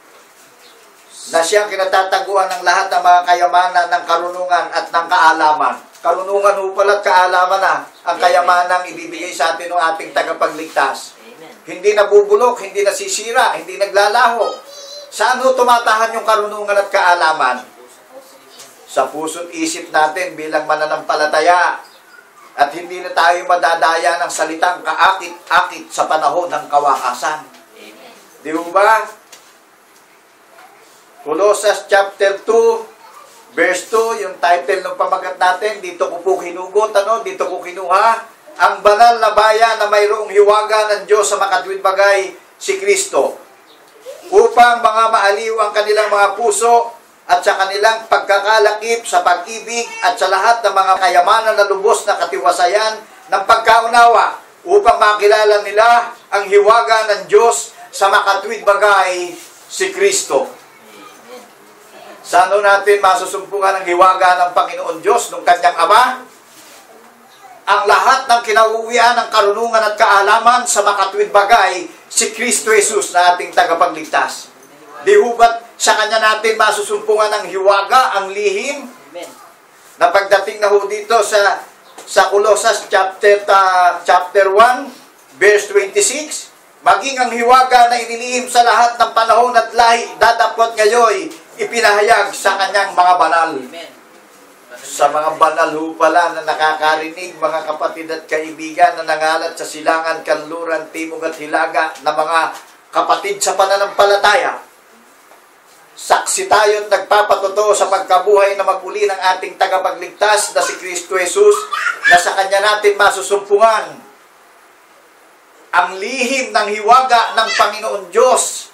Na siyang kinatataguan ng lahat ng mga kayamanan ng karunungan at ng kaalaman. Karunungan ho pala at kaalaman ang kayamanang ibibigay sa atin ng ating tagapagligtas. Amen. Hindi nabubulok, hindi nasisira, hindi naglalaho. Saan ho tumatahan yung karunungan at kaalaman? Sa puso't isip natin bilang mananampalataya. At hindi na tayo madadaya ng salitang kaakit-akit sa panahon ng kawakasan. Amen. Di ba? Colossus chapter 2 verse 2, yung title ng pamagat natin, dito ko po hinugot, dito ko kinuha, ang banal na bayan na mayroong hiwaga ng Diyos sa makatuwid bagay, si Kristo, upang mga maaliw ang kanilang mga puso at sa kanilang pagkakalakip sa pag-ibig at sa lahat ng mga kayamanan na lubos na katiwasayan ng pagkaunawa, upang makilala nila ang hiwaga ng Diyos sa makatuwid bagay, si Kristo. Saan natin masusumpungan ang hiwaga ng Panginoon Diyos ng kanyang Ama? Ang lahat ng kinauuwian ng karunungan at kaalaman sa makatuwid bagay, si Kristo Jesus na ating tagapagligtas. Di hubat sa kanya natin masusumpungan ang hiwaga, ang lihim, Amen. na pagdating na ho dito sa Colossus chapter 1, verse 26, maging ang hiwaga na inilihim sa lahat ng panahon at lahi, dadapot ngayon, ipinahayag sa kanyang mga banal. Amen. Sa mga banal ho pala na nakakarinig, mga kapatid at kaibigan na nangalat sa silangan, kanluran, timog at hilaga na mga kapatid sa pananampalataya. Saksi tayo at nagpapatotoo sa pagkabuhay na maguli ng ating tagapagligtas na si Kristo Jesus, na sa kanya natin masusumpungan ang lihim ng hiwaga ng Panginoon Diyos.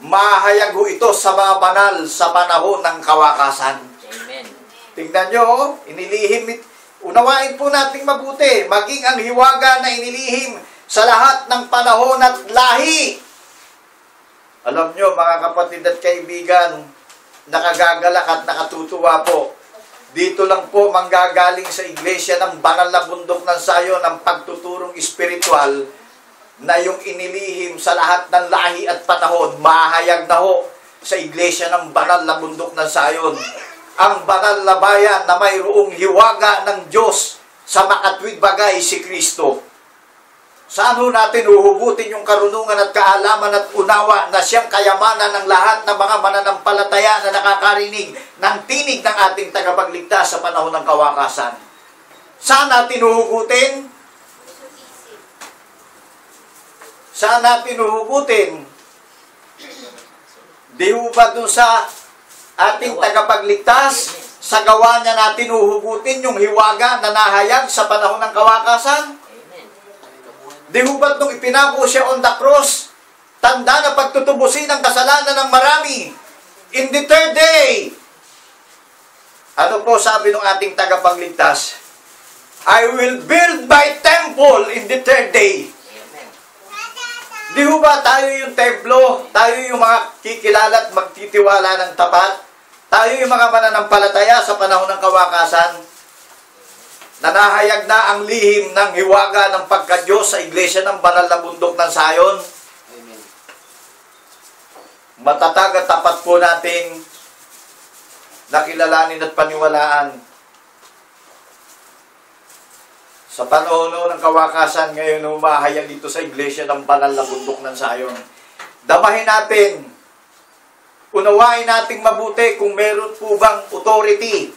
Mahayag ho ito sa mga banal sa panahon ng kawakasan. Amen. Tingnan nyo, inilihim. Unawain po nating mabuti. Maging ang hiwaga na inilihim sa lahat ng panahon at lahi. Alam nyo, mga kapatid at kaibigan, nakagagalak at nakatutuwa po. Dito lang po manggagaling sa iglesia ng banal na bundok ng Sayon ng pagtuturong espiritual na yung inilihim sa lahat ng lahi at panahon, mahayag na ho sa iglesia ng banal na bundok ng Sayon. Ang banal na bayan na mayroong hiwaga ng Diyos sa makatwid bagay, si Kristo. Saan ho natin uhugutin yung karunungan at kaalaman at unawa na siyang kayamanan ng lahat ng mga mananampalataya na nakakarinig ng tinig ng ating tagapagligtas sa panahon ng kawakasan? Saan natin uhugutin? Saan natin uhugutin? Di ho ba dun sa ating tagapagligtas, sa gawa niya natin uhugutin yung hiwaga na nahayag sa panahon ng kawakasan? Amen. Di ho ba nung ipinako siya on the cross, tanda na pagtutubusin ang kasalanan ng marami in the third day? Ano po sabi ng ating tagapagligtas? I will build my temple in the third day. Di ho ba tayo yung templo? Tayo yung mga kikilala at magtitiwala ng tapat? Tayo yung mga mananampalataya sa panahon ng kawakasan? Nanahayag na ang lihim ng hiwaga ng pagka-Diyos sa iglesia ng banal na bundok ng Sayon. Amen. matatag at tapat po nating nakilalanin at paniwalaan. Sa panahon ng kawakasan, ngayon humahayag dito sa iglesia ng banal na bundok ng Sayon. Damahin natin, unawain nating mabuti kung meron po bang authority.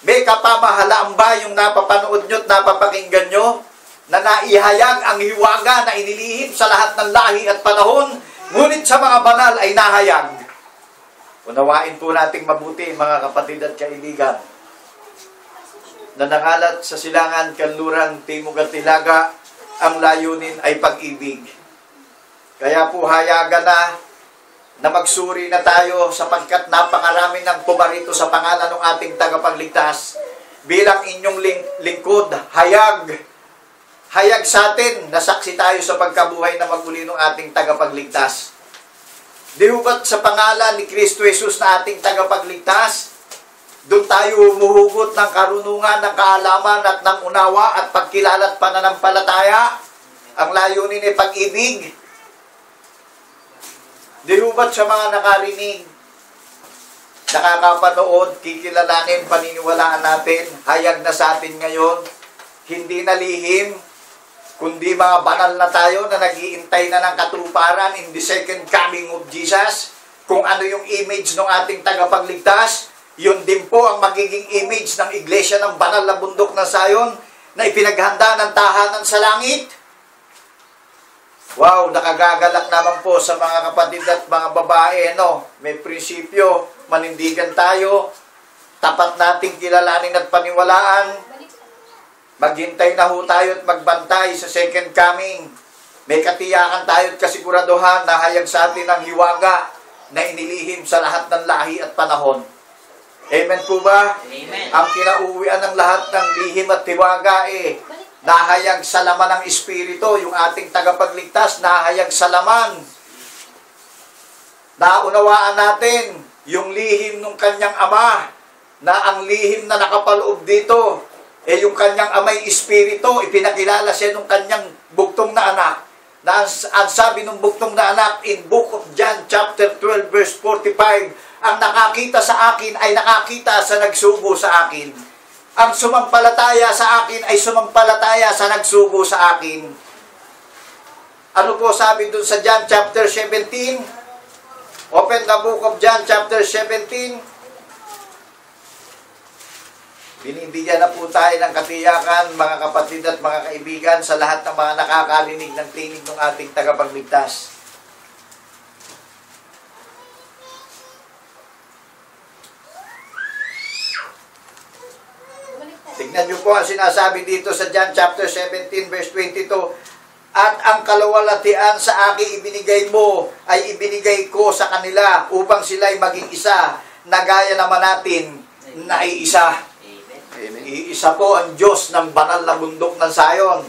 May kapamahalaan ba yung napapanood nyo at napapakinggan nyo na naihayag ang hiwaga na inilihim sa lahat ng lahi at panahon, ngunit sa mga banal ay nahayag. Unawain po nating mabuti, mga kapatid at kaibigan, na nangalat sa silangan, kanluran, timog at hilaga, ang layunin ay pag-ibig. Kaya po hayagan na magsuri na tayo sapagkat napakarami ng pumarito sa pangalan ng ating tagapagligtas. Bilang inyong lingkod, hayag sa atin na saksi tayo sa pagkabuhay na maguli ng ating tagapagligtas. Di ba't sa pangalan ni Kristo Jesus na ating tagapagligtas, doon tayo humuhugot ng karunungan, ng kaalaman at ng unawa at pagkilala at pananampalataya. Ang layunin ay pag-ibig. Di ba't sa mga nakarinig, nakakapanood, kikilalanin, paniniwalaan natin, hayag na sa atin ngayon, hindi na lihim, kundi mga banal na tayo na nag-iintay na ng katuparan in the second coming of Jesus. Kung ano yung image ng ating tagapagligtas, yun din po ang magiging image ng iglesia ng banal na bundok ng Sayon na ipinaghanda ng tahanan sa langit. Wow, nakagagalak naman po sa mga kapatid at mga babae, no? May prinsipyo, manindigan tayo, tapat nating kilalanin at paniwalaan. Maghintay na ho tayo at magbantay sa second coming. May katiyakan tayo at kasiguraduhan na hayag sa atin ang hiwaga na inilihim sa lahat ng lahi at panahon. Amen po ba? Amen. Ang kinauwian ng lahat ng lihim at hiwaga nahayag sa laman ng Espiritu. Yung ating tagapagligtas, nahayag sa laman. Naunawaan natin yung lihim ng kanyang ama, na ang lihim na nakapaloob dito, yung kanyang amay Espiritu, ipinakilala siya ng kanyang buktong na anak. Na ang sabi ng buktong na anak in Book of John chapter 12 verse 45, ang nakakita sa akin ay nakakita sa nagsugo sa akin. Ang sumampalataya sa akin ay sumampalataya sa nagsugo sa akin. Ano po sabi dun sa John chapter 17? Open the book of John chapter 17. Binibigyan na po tayo ng katiyakan, mga kapatid at mga kaibigan, sa lahat ng mga nakakarinig ng tinig ng ating tagapagligtas. Tignan niyo po ang sinasabi dito sa John chapter 17 verse 22. At ang kalawalatian sa akin ibinigay mo ay ibinigay ko sa kanila upang sila'y maging isa, na gaya naman natin na iisa. Amen. Iisa po ang Diyos ng banal na bundok ng Sayon.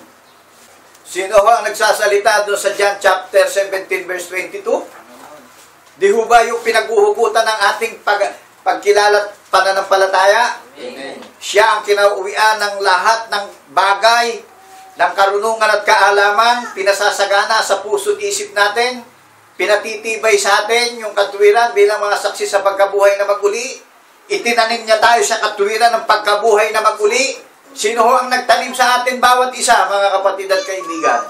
Sino ho ang nagsasalita doon sa John chapter 17 verse 22? Di ho ba yung pinag-uhugutan ng ating pagkilala at pananampalataya? Amen. Siya ang kinauwian ng lahat ng bagay, ng karunungan at kaalaman, pinasasagana sa puso't isip natin, pinatitibay sa atin yung katuwiran bilang mga saksi sa pagkabuhay na maguli. Itinanim niya tayo sa katuwiran ng pagkabuhay na maguli. Sino ho ang nagtanim sa atin bawat isa, mga kapatid at kaibigan?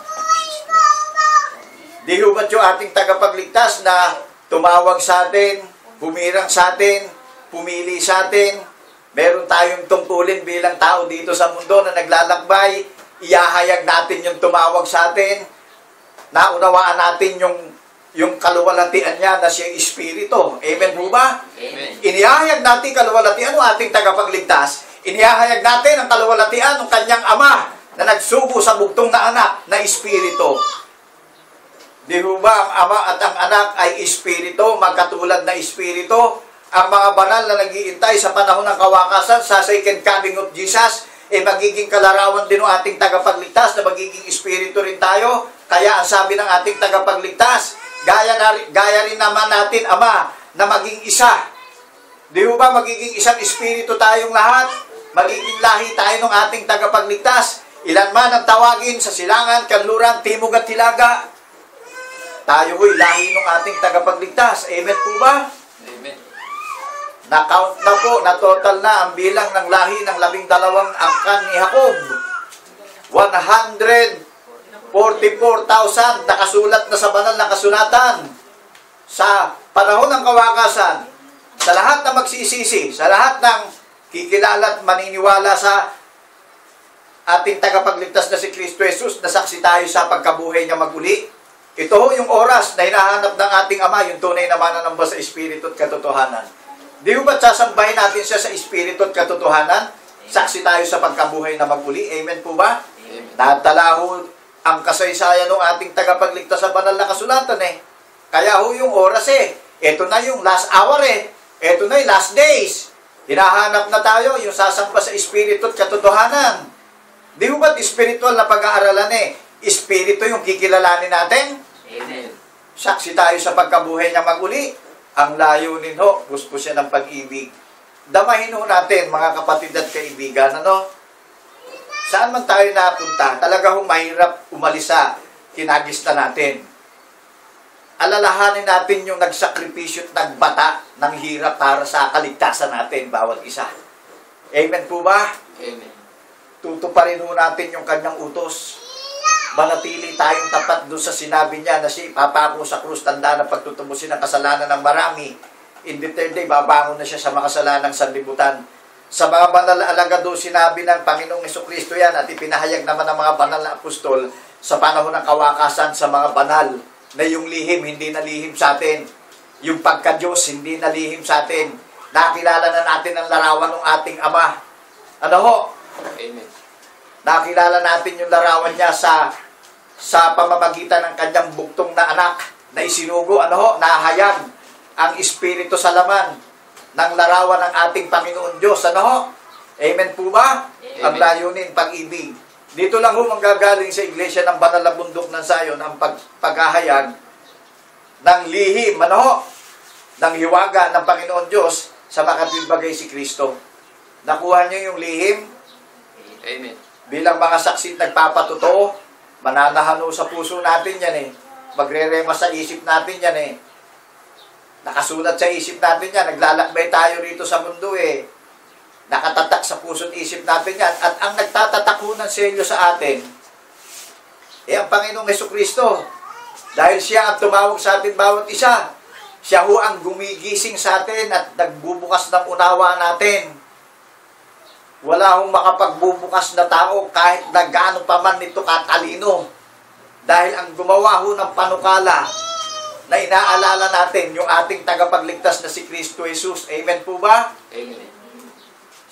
Di ho ba't yung ating tagapagligtas na tumawag sa atin, humirang sa atin, pumili sa atin? Meron tayong tungkulin bilang tao dito sa mundo na naglalakbay. Iyahayag natin yung tumawag sa atin. Naunawaan natin yung kaluwalhatian niya na siya Espiritu. Amen po ba? Amen. Inihayag natin kaluwalhatian ng ating tagapagligtas. Inihayag natin ang kaluwalhatian ng kanyang ama na nagsugo sa bugtong na anak na Espiritu. Di ba ang ama at ang anak ay Espiritu, magkatulad na Espiritu? Ang mga banal na nag-iintay sa panahon ng kawakasan sa second coming of Jesus, magiging kalarawan din ng ating tagapagligtas na magiging Espiritu rin tayo. Kaya ang sabi ng ating tagapagligtas, gaya rin naman natin, Ama, na maging isa. Di ba magiging isang Espiritu tayong lahat? Magiging lahi tayo ng ating tagapagligtas. Ilan man ang tawagin sa silangan, kanluran, timog at hilaga. tayo ho'y lahi ng ating tagapagligtas. Amen po ba? Amen. Na-count na po, na-total na ang bilang ng lahi ng 12 angkan ni Jacob. 144,000 nakasulat na sa banal na kasulatan. Sa panahon ng kawakasan, sa lahat na magsisisi, sa lahat ng kikilala at maniniwala sa ating tagapagligtas na si Kristo Jesus, nasaksi tayo sa pagkabuhay niya maguli. Ito ho yung oras na hinahanap ng ating Ama, yung tunay na mananamba sa Espiritu at katotohanan. Di ba sasambahin natin siya sa Espiritu at katotohanan? Saksi tayo sa pagkabuhay na maguli. Amen po ba? Amen. Natala ho ang kasaysayan ng ating tagapagligtas sa banal na kasulatan eh. Kaya ho yung oras eh. Ito na yung last hour eh. Ito na yung last days. Hinahanap na tayo yung sasamba sa Espiritu at katotohanan. Di ba ba't spiritual na pag-aaralan eh? Espiritu yung kikilalanin natin? Amen. Saksi tayo sa pagkabuhay niya maguli. Ang layunin ho, gusto siya ng pag-ibig. Damahin ho natin, mga kapatid at kaibigan, ano? Saan man tayo napunta, talaga ho mahirap umalis sa kinagista natin. Alalahanin natin yung nagsakripisyo at nagbata ng hirap para sa kaligtasan natin, bawat isa. Amen po ba? Amen. Tutuparin ho natin yung kanyang utos. Manatili tayong tapat doon sa sinabi niya na si papako sa krus, tanda na pagtutubusin ang kasalanan ng marami. In the third day, babangon na siya sa makasalanang sanlibutan. Sa mga banal na alagad doon, sinabi ng Panginoong Jesucristo yan at ipinahayag naman ng mga banal na apostol sa panahon ng kawakasan sa mga banal na yung lihim, hindi na lihim sa atin. Yung pagka-Diyos, hindi na lihim sa atin. Nakilala na natin ang larawan ng ating Ama. Ano ho? Amen. Nakilala natin yung larawan niya sa pamamagitan ng kanyang buktong na anak na isinugo, ano ho, nahayag ang Espiritu sa laman ng larawan ng ating Panginoon Diyos. Ano ho? Amen po ba? Amen. Ang layunin, pag-ibig. Dito lang ho manggagaling sa iglesia ng banal na bundok ng Sayon ang paghahayag ng lihim, ano ho? Ng hiwaga ng Panginoon Diyos sa makatwibagay si Kristo. Nakuha niyo yung lihim? Amen. Bilang mga saksi nagpapatotoo, mananahano sa puso natin yan eh. Magrerema sa isip natin yan eh. Nakasulat sa isip natin yan. Naglalakbay tayo rito sa mundo eh. Nakatatak sa puso at isip natin yan. At ang nagtatatak ho ng selyo sa atin, eh ang Panginoong Jesucristo. Dahil siya ang tumawag sa atin bawat isa. Siya ho ang gumigising sa atin at nagbubukas ng unawa natin. Wala hong makapagbubukas na tao kahit na gaano pa man nito katalino. Dahil ang gumawa ho ng panukala na inaalala natin yung ating tagapagligtas na si Kristo Jesus. Amen po ba? Amen.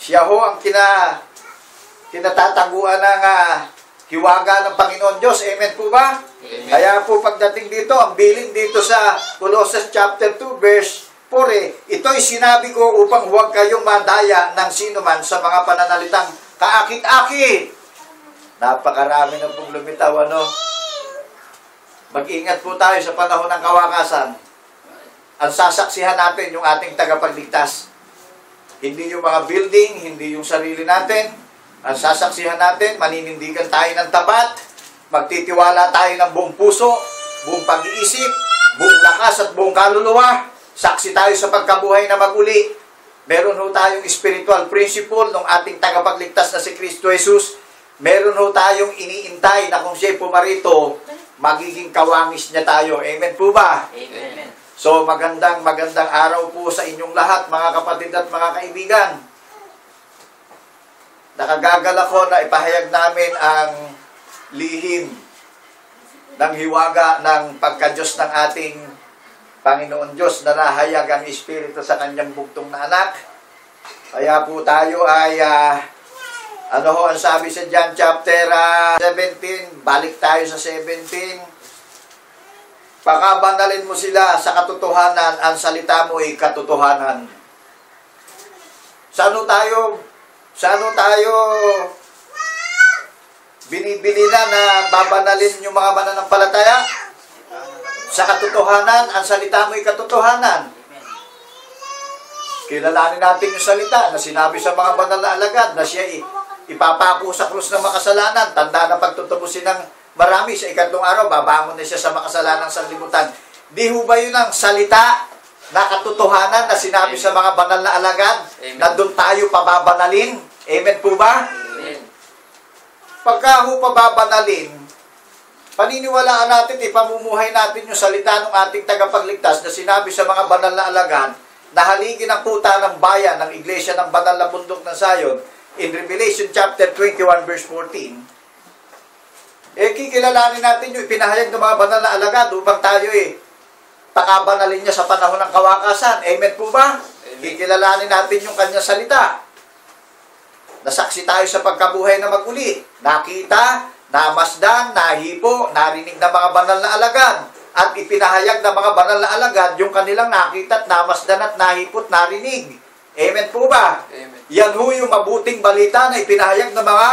Siya ho ang kinatataguan ng hiwaga ng Panginoon Diyos. Amen po ba? Amen. Kaya po pagdating dito, ang bilin dito sa Colossians chapter 2 verse 4, ito'y sinabi ko upang huwag kayong madaya ng sinuman sa mga pananalitang kaakit-akit. Napakarami na pong lumitaw, ano? Mag-ingat po tayo sa panahon ng kawakasan. Ang sasaksihan natin yung ating tagapagligtas. Hindi yung mga building, hindi yung sarili natin. Ang sasaksihan natin, maninindigan tayo ng tapat, magtitiwala tayo ng buong puso, buong pag-iisip, buong lakas at buong kaluluwa. Saksi tayo sa pagkabuhay na maguli. Meron ho tayong spiritual principle ng ating tagapagligtas na si Kristo Jesus. Meron ho tayong iniintay na kung siya'y pumarito, magiging kawangis niya tayo. Amen po ba? Amen. So magandang araw po sa inyong lahat, mga kapatid at mga kaibigan. Nakagagal ako na ipahayag namin ang lihim ng hiwaga ng pagka-Diyos ng ating Panginoon Diyos na nahayag ang Espiritu sa kanyang bugtong na anak. Kaya po tayo ay, ano ho ang sabi sa John chapter 17, balik tayo sa 17. Pakabanalin mo sila sa katotohanan, ang salita mo ay katotohanan. Saan tayo binibili na babanalin yung mga mananampalataya? Sa katotohanan, ang salita mo ay katotohanan. Kilalanin natin yung salita na sinabi sa mga banal na alagad na siya ipapako sa krus ng makasalanan, tanda na pagtutubusin ng marami sa ikatlong araw, babangon na siya sa makasalanang sanlibutan. Di ho ba yun ang salita na katotohanan na sinabi sa mga banal na alagad na doon tayo pababanalin? Amen po ba? Amen. Pagka ho pababanalin, paniniwalaan natin, ipamumuhay natin yung salita ng ating tagapagligtas na sinabi sa mga banal na alagad na haligi ng kuta ng bayan ng iglesia ng banal na bundok ng Zion in Revelation chapter 21 verse 14. Kikilalanin natin yung ipinahayag ng mga banal na alagad upang tayo pakabanalin niya sa panahon ng kawakasan. Amen po ba? Kikilalanin natin yung kanyang salita. Nasaksi tayo sa pagkabuhay na maguli. Nakita, namasdan, nahipo, narinig ng mga banal na alagad. At ipinahayag ng mga banal na alagad yung kanilang nakita at namasdan at nahipot, narinig. Amen po ba? Amen. Yan ho yung mabuting balita na ipinahayag ng mga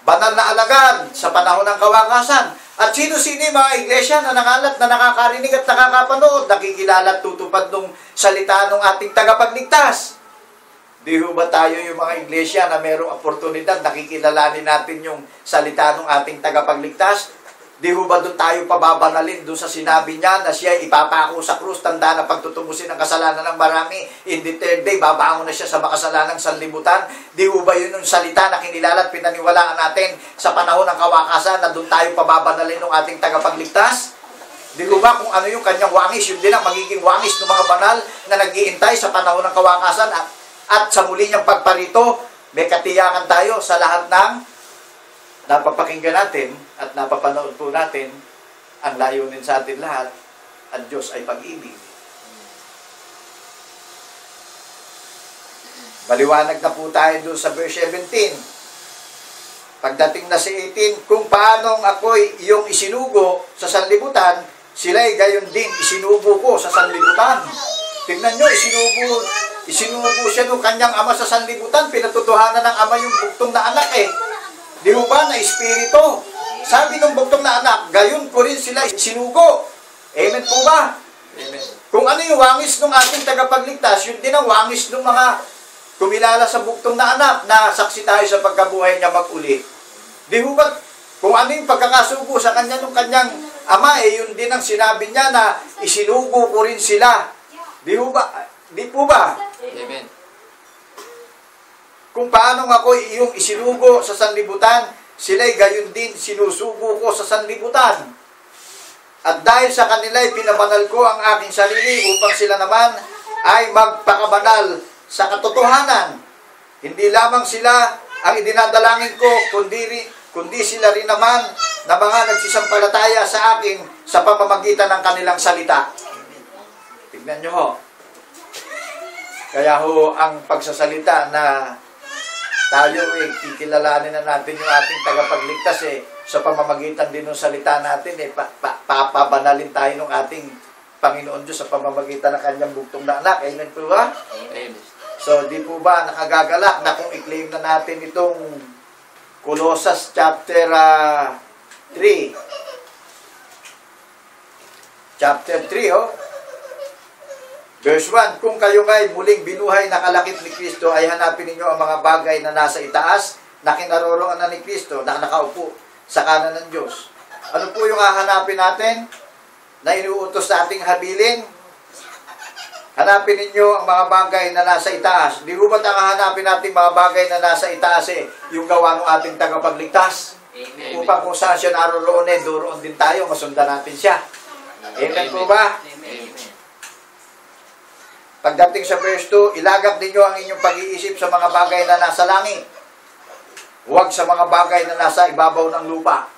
banal na alagad sa panahon ng kawakasan. At sino-sino yung mga iglesia na nangalat, na nakakarinig at nakakapanood, nakikilala at tutupad ng salita ng ating tagapagligtas. Di ho ba tayo yung mga iglesia na mayroong oportunidad, nakikilalanin natin yung salita ng ating tagapagligtas? Di ho ba doon tayo pababanalin doon sa sinabi niya na siya ipapako sa krus, tanda na pagtutubusin ang kasalanan ng marami, in the third day, babangon na siya sa makasalanang sanlibutan? Di ho ba yun yung salita na kinilala at pinaniwalaan natin sa panahon ng kawakasan na doon tayo pababanalin ng ating tagapagligtas? Di ho ba kung ano yung kanyang wangis, yun din ang magiging wangis ng mga banal na nag-iintay sa panahon ng kawakasan at sa muli niyang pagparito, may katiyakan tayo sa lahat ng napapakinggan natin at napapanood po natin. Ang layunin sa atin lahat, ang Diyos ay pag-ibig. Maliwanag na po tayo doon sa verse 17. Pagdating na si 18, kung paanong ako'y iyong isinugo sa sanlibutan, sila'y gayon din isinugo ko sa sanlibutan. Tingnan nyo, isinugo siya ng kanyang ama sa sanlibutan. Pinatutuhanan ng ama yung buktong na anak Di ho ba na espiritu? Sabi ng buktong na anak, gayon ko rin sila sinugo. Amen po ba? Amen. Kung ano yung wangis ng ating tagapagligtas, yun din ang wangis ng mga kumilala sa buktong na anak na saksi tayo sa pagkabuhay niya mag-uli. Di ho ba? Kung ano yung pagkakasugo sa kanya ng kanyang ama, yun din ang sinabi niya na isinugo ko rin sila. Di ho ba? Di po ba? Amen. Kung paano ako iyong isinugo sa sanlibutan, sila'y gayon din sinusugo ko sa sanlibutan. At dahil sa kanila'y pinabanal ko ang aking sarili upang sila naman ay magpakabanal sa katotohanan. Hindi lamang sila ang idinadalangin ko, kundi sila rin naman na mga nagsisampalataya sa akin sa pamamagitan ng kanilang salita. Tignan nyo ho. Kaya ho, ang pagsasalita na tayo kikilalanin na natin yung ating tagapagligtas sa pamamagitan din ng salita natin papabanalin tayo ng ating Panginoon Diyos sa pamamagitan ng kanyang buktong na anak. Amen po ba? Amen. So, di po ba nakagagalak na kung i-claim na natin itong Colossus chapter 3. Chapter 3, Verse 1, kung kayo nga'y muling binuhay na kalakip ni Kristo, ay hanapin ninyo ang mga bagay na nasa itaas, na kinaroroonan na ni Kristo, na nakaupo sa kanan ng Diyos. Ano po yung hahanapin natin na inuutos sa ating habilin? Hanapin ninyo ang mga bagay na nasa itaas. Di ba ang hahanapin natin mga bagay na nasa itaas yung gawa ng ating tagapagligtas? Amen. Upang kung saan siya naroroon doon din tayo, masundan natin siya. Amen po ba? Amen. Pagdating sa verse 2, ilagak ninyo ang inyong pag-iisip sa mga bagay na nasa langit. Huwag sa mga bagay na nasa ibabaw ng lupa.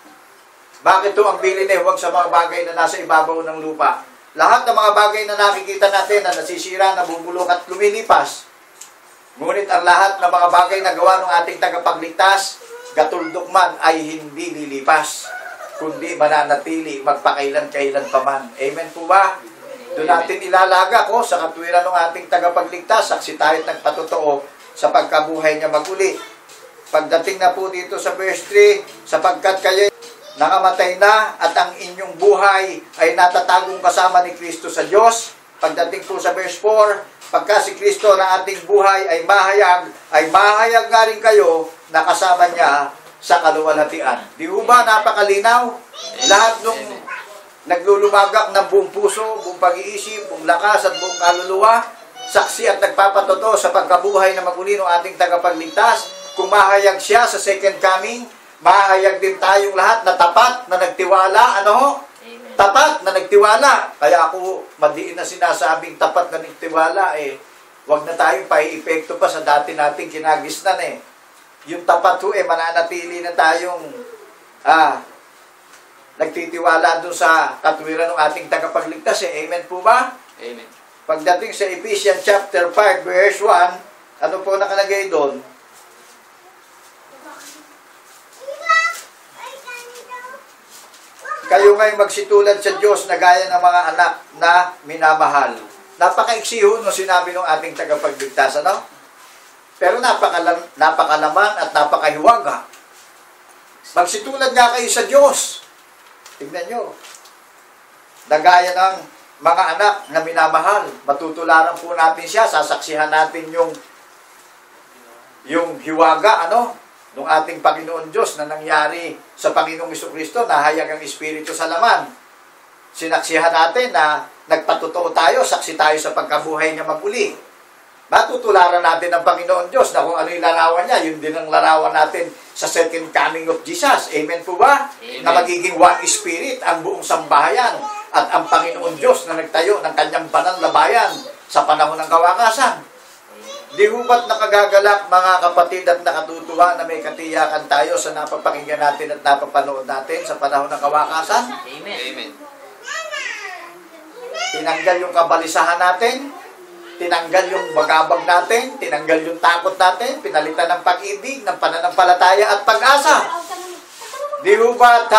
Bakit ito ang bilin huwag sa mga bagay na nasa ibabaw ng lupa? Lahat ng mga bagay na nakikita natin na nasisira, nabubulok at lumilipas. Ngunit ang lahat ng mga bagay na gawa ng ating tagapagligtas, gatuldok man ay hindi lilipas, kundi mananatili magpakailan-kailan pa man. Amen po ba? Doon natin ilalaga ko sa katwiran ng ating tagapagligtas, saksi tayo at nagpatotoo sa pagkabuhay niya maguli. Pagdating na po dito sa verse 3, sapagkat kayo nakamatay na at ang inyong buhay ay natatagong kasama ni Kristo sa Diyos. Pagdating po sa verse 4, pagka si Kristo na ating buhay ay mahayag nga rin kayo na kasama niya sa kaluwalhatian. Di ho ba napakalinaw? Lahat nung naglulumagak ng buong puso, buong pag-iisip, buong lakas at buong kaluluwa, saksi at nagpapatotoo sa pagkabuhay na maguli ng ating tagapagligtas. Kung mahayag siya sa second coming, mahayag din tayong lahat na tapat, na nagtiwala, ano ho? Amen. Tapat na nagtiwala. Kaya ako madiin na sinasabing tapat na nagtiwala, wag na tayong paiepekto pa sa dati nating kinagisnan Yung tapat ho, mananatili na tayong nagtitiwala dun sa katwiran ng ating tagapagligtas Amen po ba? Amen. Pagdating sa Ephesians chapter 5 verse 1, ano po nakalagay doon? Kayo ngayon magsitulad sa Diyos na gaya ng mga anak na minamahal. Napaka-iksi ho nung sinabi ng ating tagapagligtas, ano? Pero napakalaman at napakahiwaga. Magsitulad nga kayo sa Diyos. Tignan nyo. Na gaya ng mga anak na minamahal. Matutularan po natin siya. Sasaksihan natin yung hiwaga, ano? Nung ating Panginoon Diyos na nangyari sa Panginoong Jesucristo, nahayag ang Espiritu sa laman. Sinaksihan natin na nagpatotoo tayo, saksi tayo sa pagkabuhay niya maguli. Matutularan natin ang Panginoon Diyos na kung ano yung larawan niya, yun din ang larawan natin sa second coming of Jesus. Amen po ba? Amen. Na magiging one spirit ang buong sambahayan at ang Panginoon Diyos na nagtayo ng kanyang banal na bayan sa panahon ng kawakasan. Di ho ba't nakagagalak mga kapatid at nakatutuwa na may katiyakan tayo sa napapakinggan natin at napapanood natin sa panahon ng kawakasan? Amen. Amen. Tinanggal yung kabalisahan natin, tinanggal yung bagabag natin, tinanggal yung takot natin, pinalitan ng pag-ibig, ng pananampalataya at pag-asa. Di ho ba't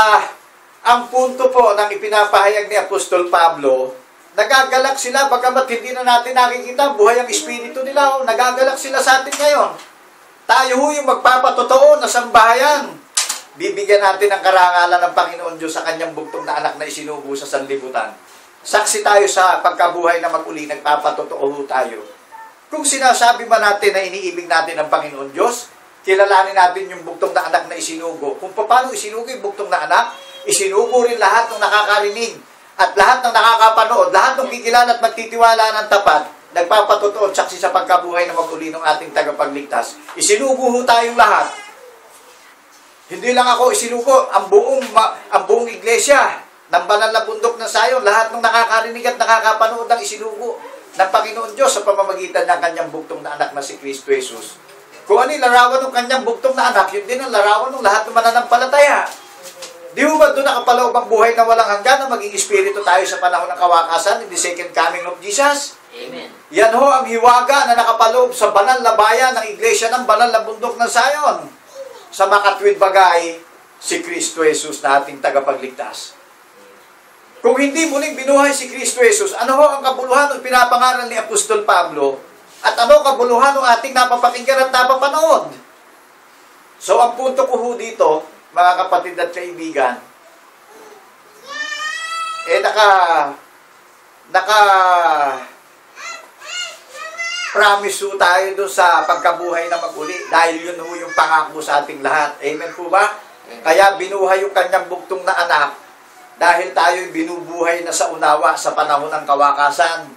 ang punto po ng ipinapahayag ni Apostol Pablo, nagagalak sila, bagamat hindi na natin nakikita, buhay ang espiritu nila, nagagalak sila sa atin ngayon. Tayo ho yung magpapatotoo na sambahayan. Bibigyan natin ang karangalan ng Panginoon Diyos sa kanyang bugtong na anak na isinubo sa sanlibutan. Saksi tayo sa pagkabuhay na maguli, nagpapatotoo ho tayo. Kung sinasabi man natin na iniibig natin ang Panginoon Diyos, kilalanin natin yung bugtong na anak na isinugo. Kung paano isinugo yung bugtong na anak, isinugo rin lahat ng nakakarinig. At lahat ng nakakapanood, lahat ng kikilala at magtitiwala ng tapat, nagpapatotoo at saksi sa pagkabuhay na maguli ng ating tagapagligtas. Isinugo ho tayong lahat. Hindi lang ako isinugo, ang buong iglesia ng banal na bundok ng Sayon, lahat ng nakakarinig at nakakapanood ng isinugo ng Panginoon Diyos sa pamamagitan ng kanyang bugtong na anak na si Kristo Jesus. Kung ano yung larawan ng kanyang bugtong na anak, yun din ang larawan ng lahat ng mananampalataya. Di ho ba doon nakapaloob ang buhay na walang hanggan na maging espiritu tayo sa panahon ng kawakasan in the second coming of Jesus? Amen. Yan ho ang hiwaga na nakapaloob sa banal na bayan ng iglesia ng banal na bundok ng Sayon. Sa makatwid bagay, si Kristo Jesus na ating tagapagligtas. Kung hindi muling binuhay si Kristo Jesus, ano ho ang kabuluhan ng pinapangaral ni Apostol Pablo? At ano kabuluhan ng ating napapakinggan at napapanood? So ang punto ko ho dito, mga kapatid at kaibigan, promise ho tayo doon sa pagkabuhay na maguli dahil yun ho yung pangako sa ating lahat. Amen po ba? Kaya binuhay yung kanyang bugtong na anak dahil tayo'y binubuhay na sa unawa sa panahon ng kawakasan.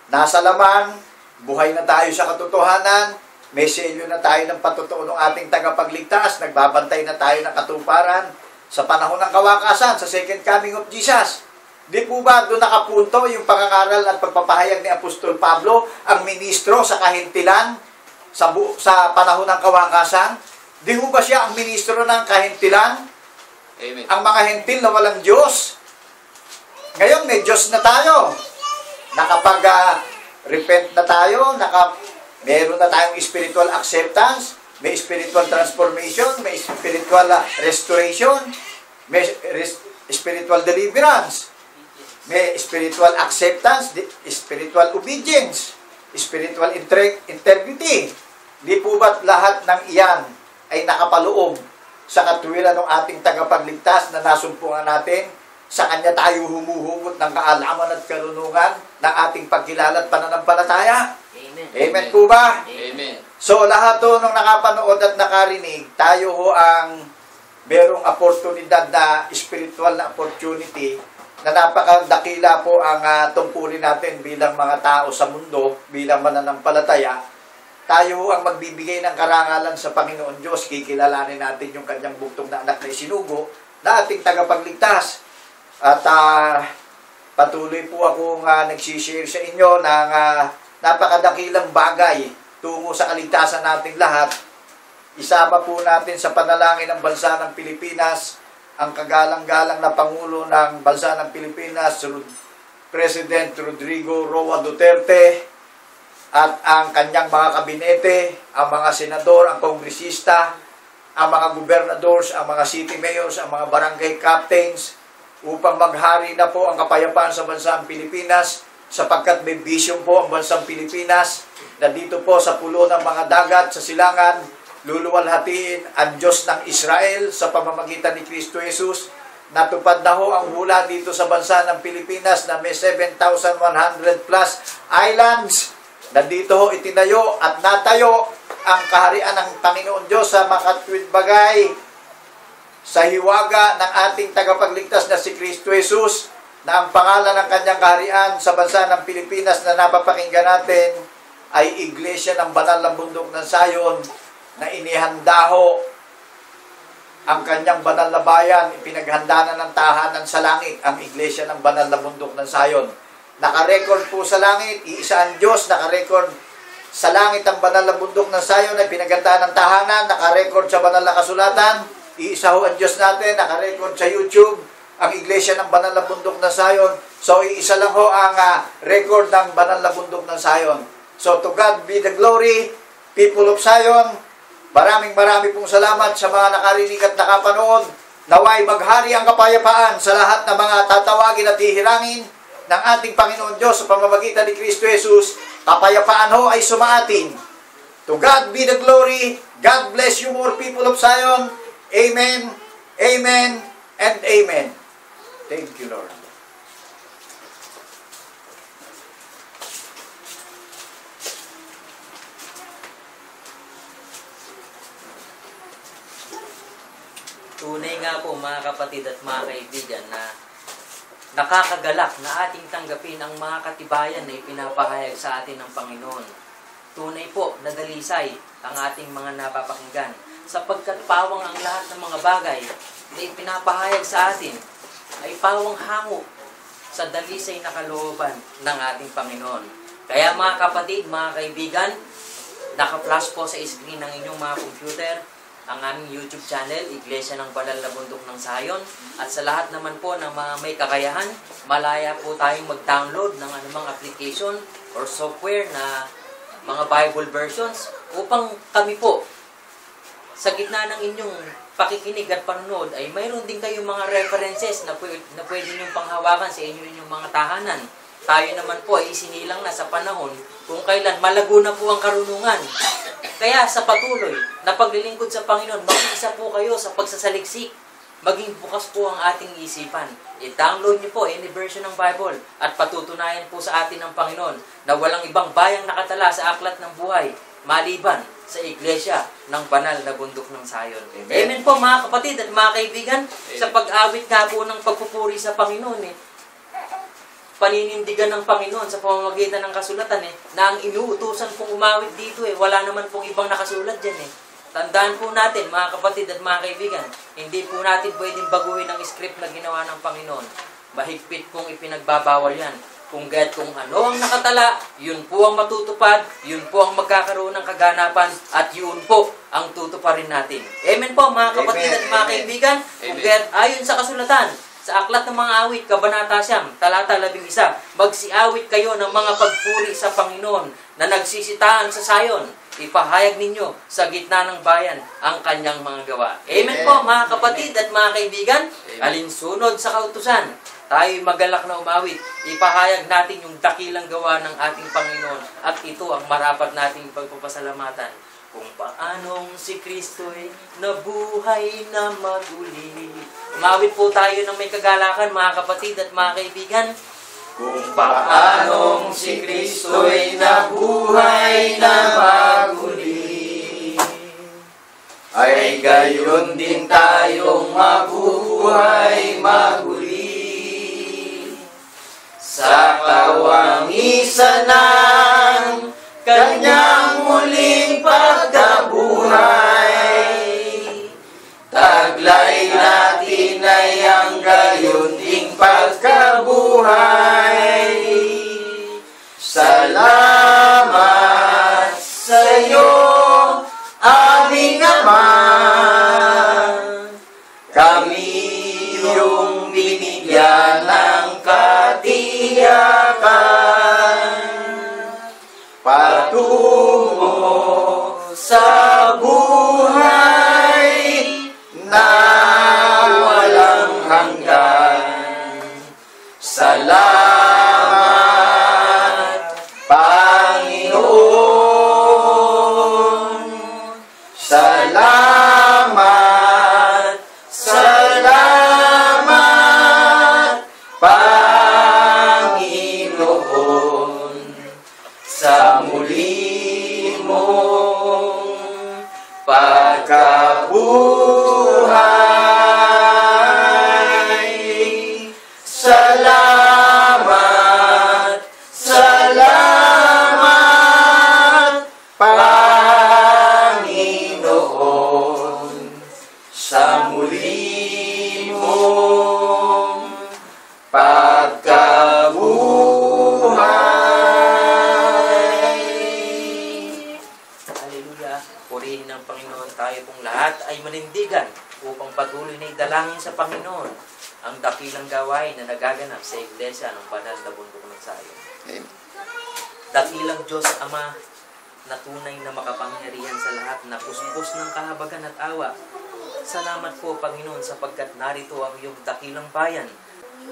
Nasa laman, buhay na tayo sa katotohanan, may selyo na tayo ng patotoo ng ating tagapagligtas, nagbabantay na tayo ng katuparan sa panahon ng kawakasan, sa second coming of Jesus. Di po ba doon nakapunto yung pangangaral at pagpapahayag ni Apostol Pablo, ang ministro sa kahintilan sa panahon ng kawakasan? Di po ba siya ang ministro ng kahintilan? Amen. Ang mga hentil na walang Diyos. Ngayon may Diyos na tayo. Nakapag-repent na tayo, meron na tayong spiritual acceptance, may spiritual transformation, may spiritual restoration, may spiritual deliverance, may spiritual acceptance, spiritual obedience, spiritual integrity. Di po ba't lahat ng iyan ay nakapaloob sa katwiran ng ating tagapagligtas na nasumpungan natin? Sa Kanya tayo humuhugot ng kaalaman at karunungan ng ating pagkilala at pananampalataya. Amen. Amen po ba? Amen. So lahat to nung nakapanood at nakarinig, tayo ho ang merong oportunidad na spiritual na opportunity na napakadakila po ang tungkulin natin bilang mga tao sa mundo, bilang mananampalataya. Tayo ang magbibigay ng karangalan sa Panginoon Diyos. Kikilalanin natin yung kanyang buktong na anak na isinugo na ating tagapagligtas. At patuloy po akong nagsishare sa inyo ng napakadakilang bagay tungo sa kaligtasan nating lahat. Isama po natin sa panalangin ng bansa ng Pilipinas ang kagalang-galang na Pangulo ng bansa ng Pilipinas, President Rodrigo Roa Duterte, at ang kanyang mga kabinete, ang mga senador, ang kongresista, ang mga gobernadors, ang mga city mayors, ang mga barangay captains, upang maghari na po ang kapayapaan sa bansang Pilipinas, sapagkat may vision po ang bansang Pilipinas na dito po sa pulo ng mga dagat, sa silangan, luluwalhatiin ang Diyos ng Israel sa pamamagitan ni Kristo Jesus. Natupad na ho ang hula dito sa bansa ng Pilipinas na may 7,100 plus islands na dito ho itinayo at natayo ang kaharian ng Panginoon Diyos sa makatwid bagay sa hiwaga ng ating tagapagligtas na si Kristo Jesus, na ang pangalan ng kanyang kaharian sa bansa ng Pilipinas na napapakinggan natin ay Iglesia ng Banal na Bundok ng Sayon, na inihanda ho ang kanyang banal na bayan, ipinaghanda na ng tahanan sa langit ang Iglesia ng Banal na Bundok ng Sayon. Nakarecord po sa langit, iisa ang Diyos, nakarecord sa langit ang Banal na Bundok ng Sayon na pinaghandaan ng tahanan, nakarecord sa banal na kasulatan, iisa ho ang Diyos natin, nakarecord sa YouTube ang Iglesia ng Banal na Bundok ng Sayon. So iisa lang ho ang record ng Banal na Bundok ng Sayon. So to God be the glory, people of Sayon. Maraming pong salamat sa mga nakarinig at nakapanood. Naway maghari ang kapayapaan sa lahat ng mga tatawagin at hihirangin ng ating Panginoon Diyos sa pamamagitan ni Kristo Jesus. Kapayapaan ho ay sumaatin. To God be the glory. God bless you more, people of Zion. Amen, amen, and amen. Thank you, Lord. Tunay nga po mga kapatid at mga kaibigan na nakakagalak na ating tanggapin ang mga katibayan na ipinapahayag sa atin ng Panginoon. Tunay po na dalisay ang ating mga napapakinggan, sapagkat pawang ang lahat ng mga bagay na ipinapahayag sa atin ay pawang hango sa dalisay na kalooban ng ating Panginoon. Kaya mga kapatid, mga kaibigan, naka-flash po sa screen ng inyong mga computer ang aming YouTube channel, Iglesia ng Banal na Bundok ng Sayon. At sa lahat naman po ng mga may kakayahan, malaya po tayong mag-download ng anumang application or software na mga Bible versions upang kami po, sa gitna ng inyong pakikinig at panonood, ay mayroon din kayong mga references na pwede niyong panghawakan sa inyong mga tahanan. Tayo naman po ay isinilang na sa panahon kung kailan malago na po ang karunungan. Kaya sa patuloy na paglilingkod sa Panginoon, mag-isa po kayo sa pagsasaliksik. Maging bukas po ang ating isipan. I-download niyo po any version ng Bible at patutunayan po sa atin ng Panginoon na walang ibang bayang nakatala sa aklat ng buhay maliban sa Iglesia ng Banal na Bundok ng Sayon. Amen, Amen po mga kapatid at mga kaibigan. Amen. Sa pag-awit nga po ng pagpupuri sa Panginoon, paninindigan ng Panginoon sa pamamagitan ng kasulatan na ang inuutusan pong umawit dito wala naman pong ibang nakasulat dyan Tandaan po natin mga kapatid at mga kaibigan, hindi po natin pwedeng baguhin ang script na ginawa ng Panginoon. Mahigpit pong ipinagbabawal yan. Kung ano ang nakatala, yun po ang matutupad, yun po ang magkakaroon ng kaganapan, at yun po ang tutuparin natin. Amen po mga kapatid at mga kaibigan. Kung ayon sa kasulatan, sa Aklat ng mga Awit, Kabanata 9, Talata 11, magsiawit kayo ng mga pagpuri sa Panginoon na nagsisitaan sa Sayon. Ipahayag ninyo sa gitna ng bayan ang kanyang mga gawa. Amen po mga kapatid at mga kaibigan. Alinsunod sa kautusan, tayo magalak na umawit. Ipahayag natin yung dakilang gawa ng ating Panginoon at ito ang marapat nating pagpapasalamatan. Kung paanong si Kristo'y nabuhay na maguli. Umawit po tayo ng may kagalakan mga kapatid at mga kaibigan. Kung paanong si Kristo'y nabuhay na maguli. ay gayon din tayong mabubuhay maguli. Sa kawangisan ng kanyang muling pagkabuhay, taglay natin ay ang gayon ding pagkabuhay. Salamat sa iyo, aming Ama, kami iyong binigyan ng katiyakan patungo sa buhay na walang hanggan. Salamat, Panginoon. Salamat, salamat, Panginoon, sa muli mong pagkabuhay. Salamat, salamat, Panginoon, sa muli mong pagkabuhay. Hallelujah! Purihin ng Panginoon, tayo pong lahat ay manindigan upang patuloy na idalangin sa Panginoon ang dakilang gawain na nagaganap sa Iglesia ng Banal na Bundok ng Sayon. Amen. Dakilang Diyos Ama na tunay na makapangyarihan sa lahat na puspos ng kahabagan at awa. Salamat po, Panginoon, sapagkat narito ang iyong dakilang bayan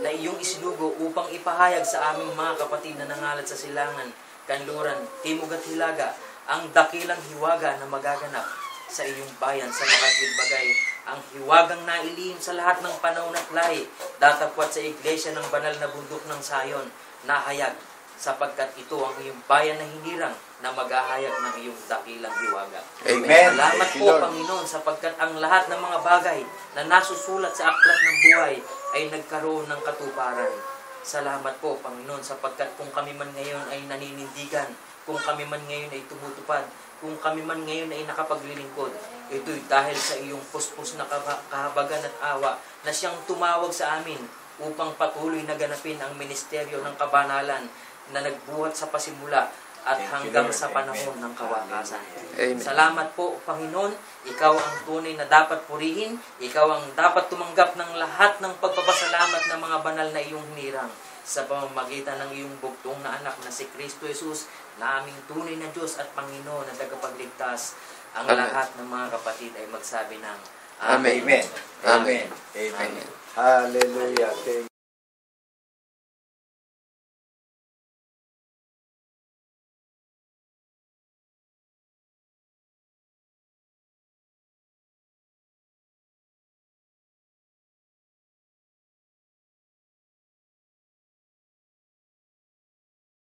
na iyong isinugo upang ipahayag sa aming mga kapatid na nangalat sa silangan, kanluran, timog at hilaga, ang dakilang hiwaga na magaganap sa iyong bayan sa makatwid bagay, ang hiwagang nailihim sa lahat ng panahon at lahi, datapwat sa Iglesia ng Banal na Bundok ng Sayon, nahayag, sapagkat ito ang iyong bayan na hinirang na maghahayag ng iyong dakilang hiwaga. Amen. Salamat Thank you, po, Lord. Panginoon, sapagkat ang lahat ng mga bagay na nasusulat sa aklat ng buhay ay nagkaroon ng katuparan. Salamat po, Panginoon, sapagkat kung kami man ngayon ay naninindigan, kung kami man ngayon ay tumutupad, kung kami man ngayon ay nakapaglilingkod, ito'y dahil sa iyong puspos na kahabagan at awa na siyang tumawag sa amin upang patuloy na ganapin ang ministeryo ng kabanalan na nagbuhat sa pasimula at hanggang sa panahon ng kawakasan. Amen. Salamat po, Panginoon. Ikaw ang tunay na dapat purihin. Ikaw ang dapat tumanggap ng lahat ng pagpapasalamat ng mga banal na iyong hinirang sa pamamagitan ng iyong bugtong na anak na si Kristo Jesus, na aming tunay na Diyos at Panginoon na tagapagligtas. Ang Amen. lahat ng mga kapatid ay magsabi ng Amen. Amen. Amen. Amen. Hallelujah. Thank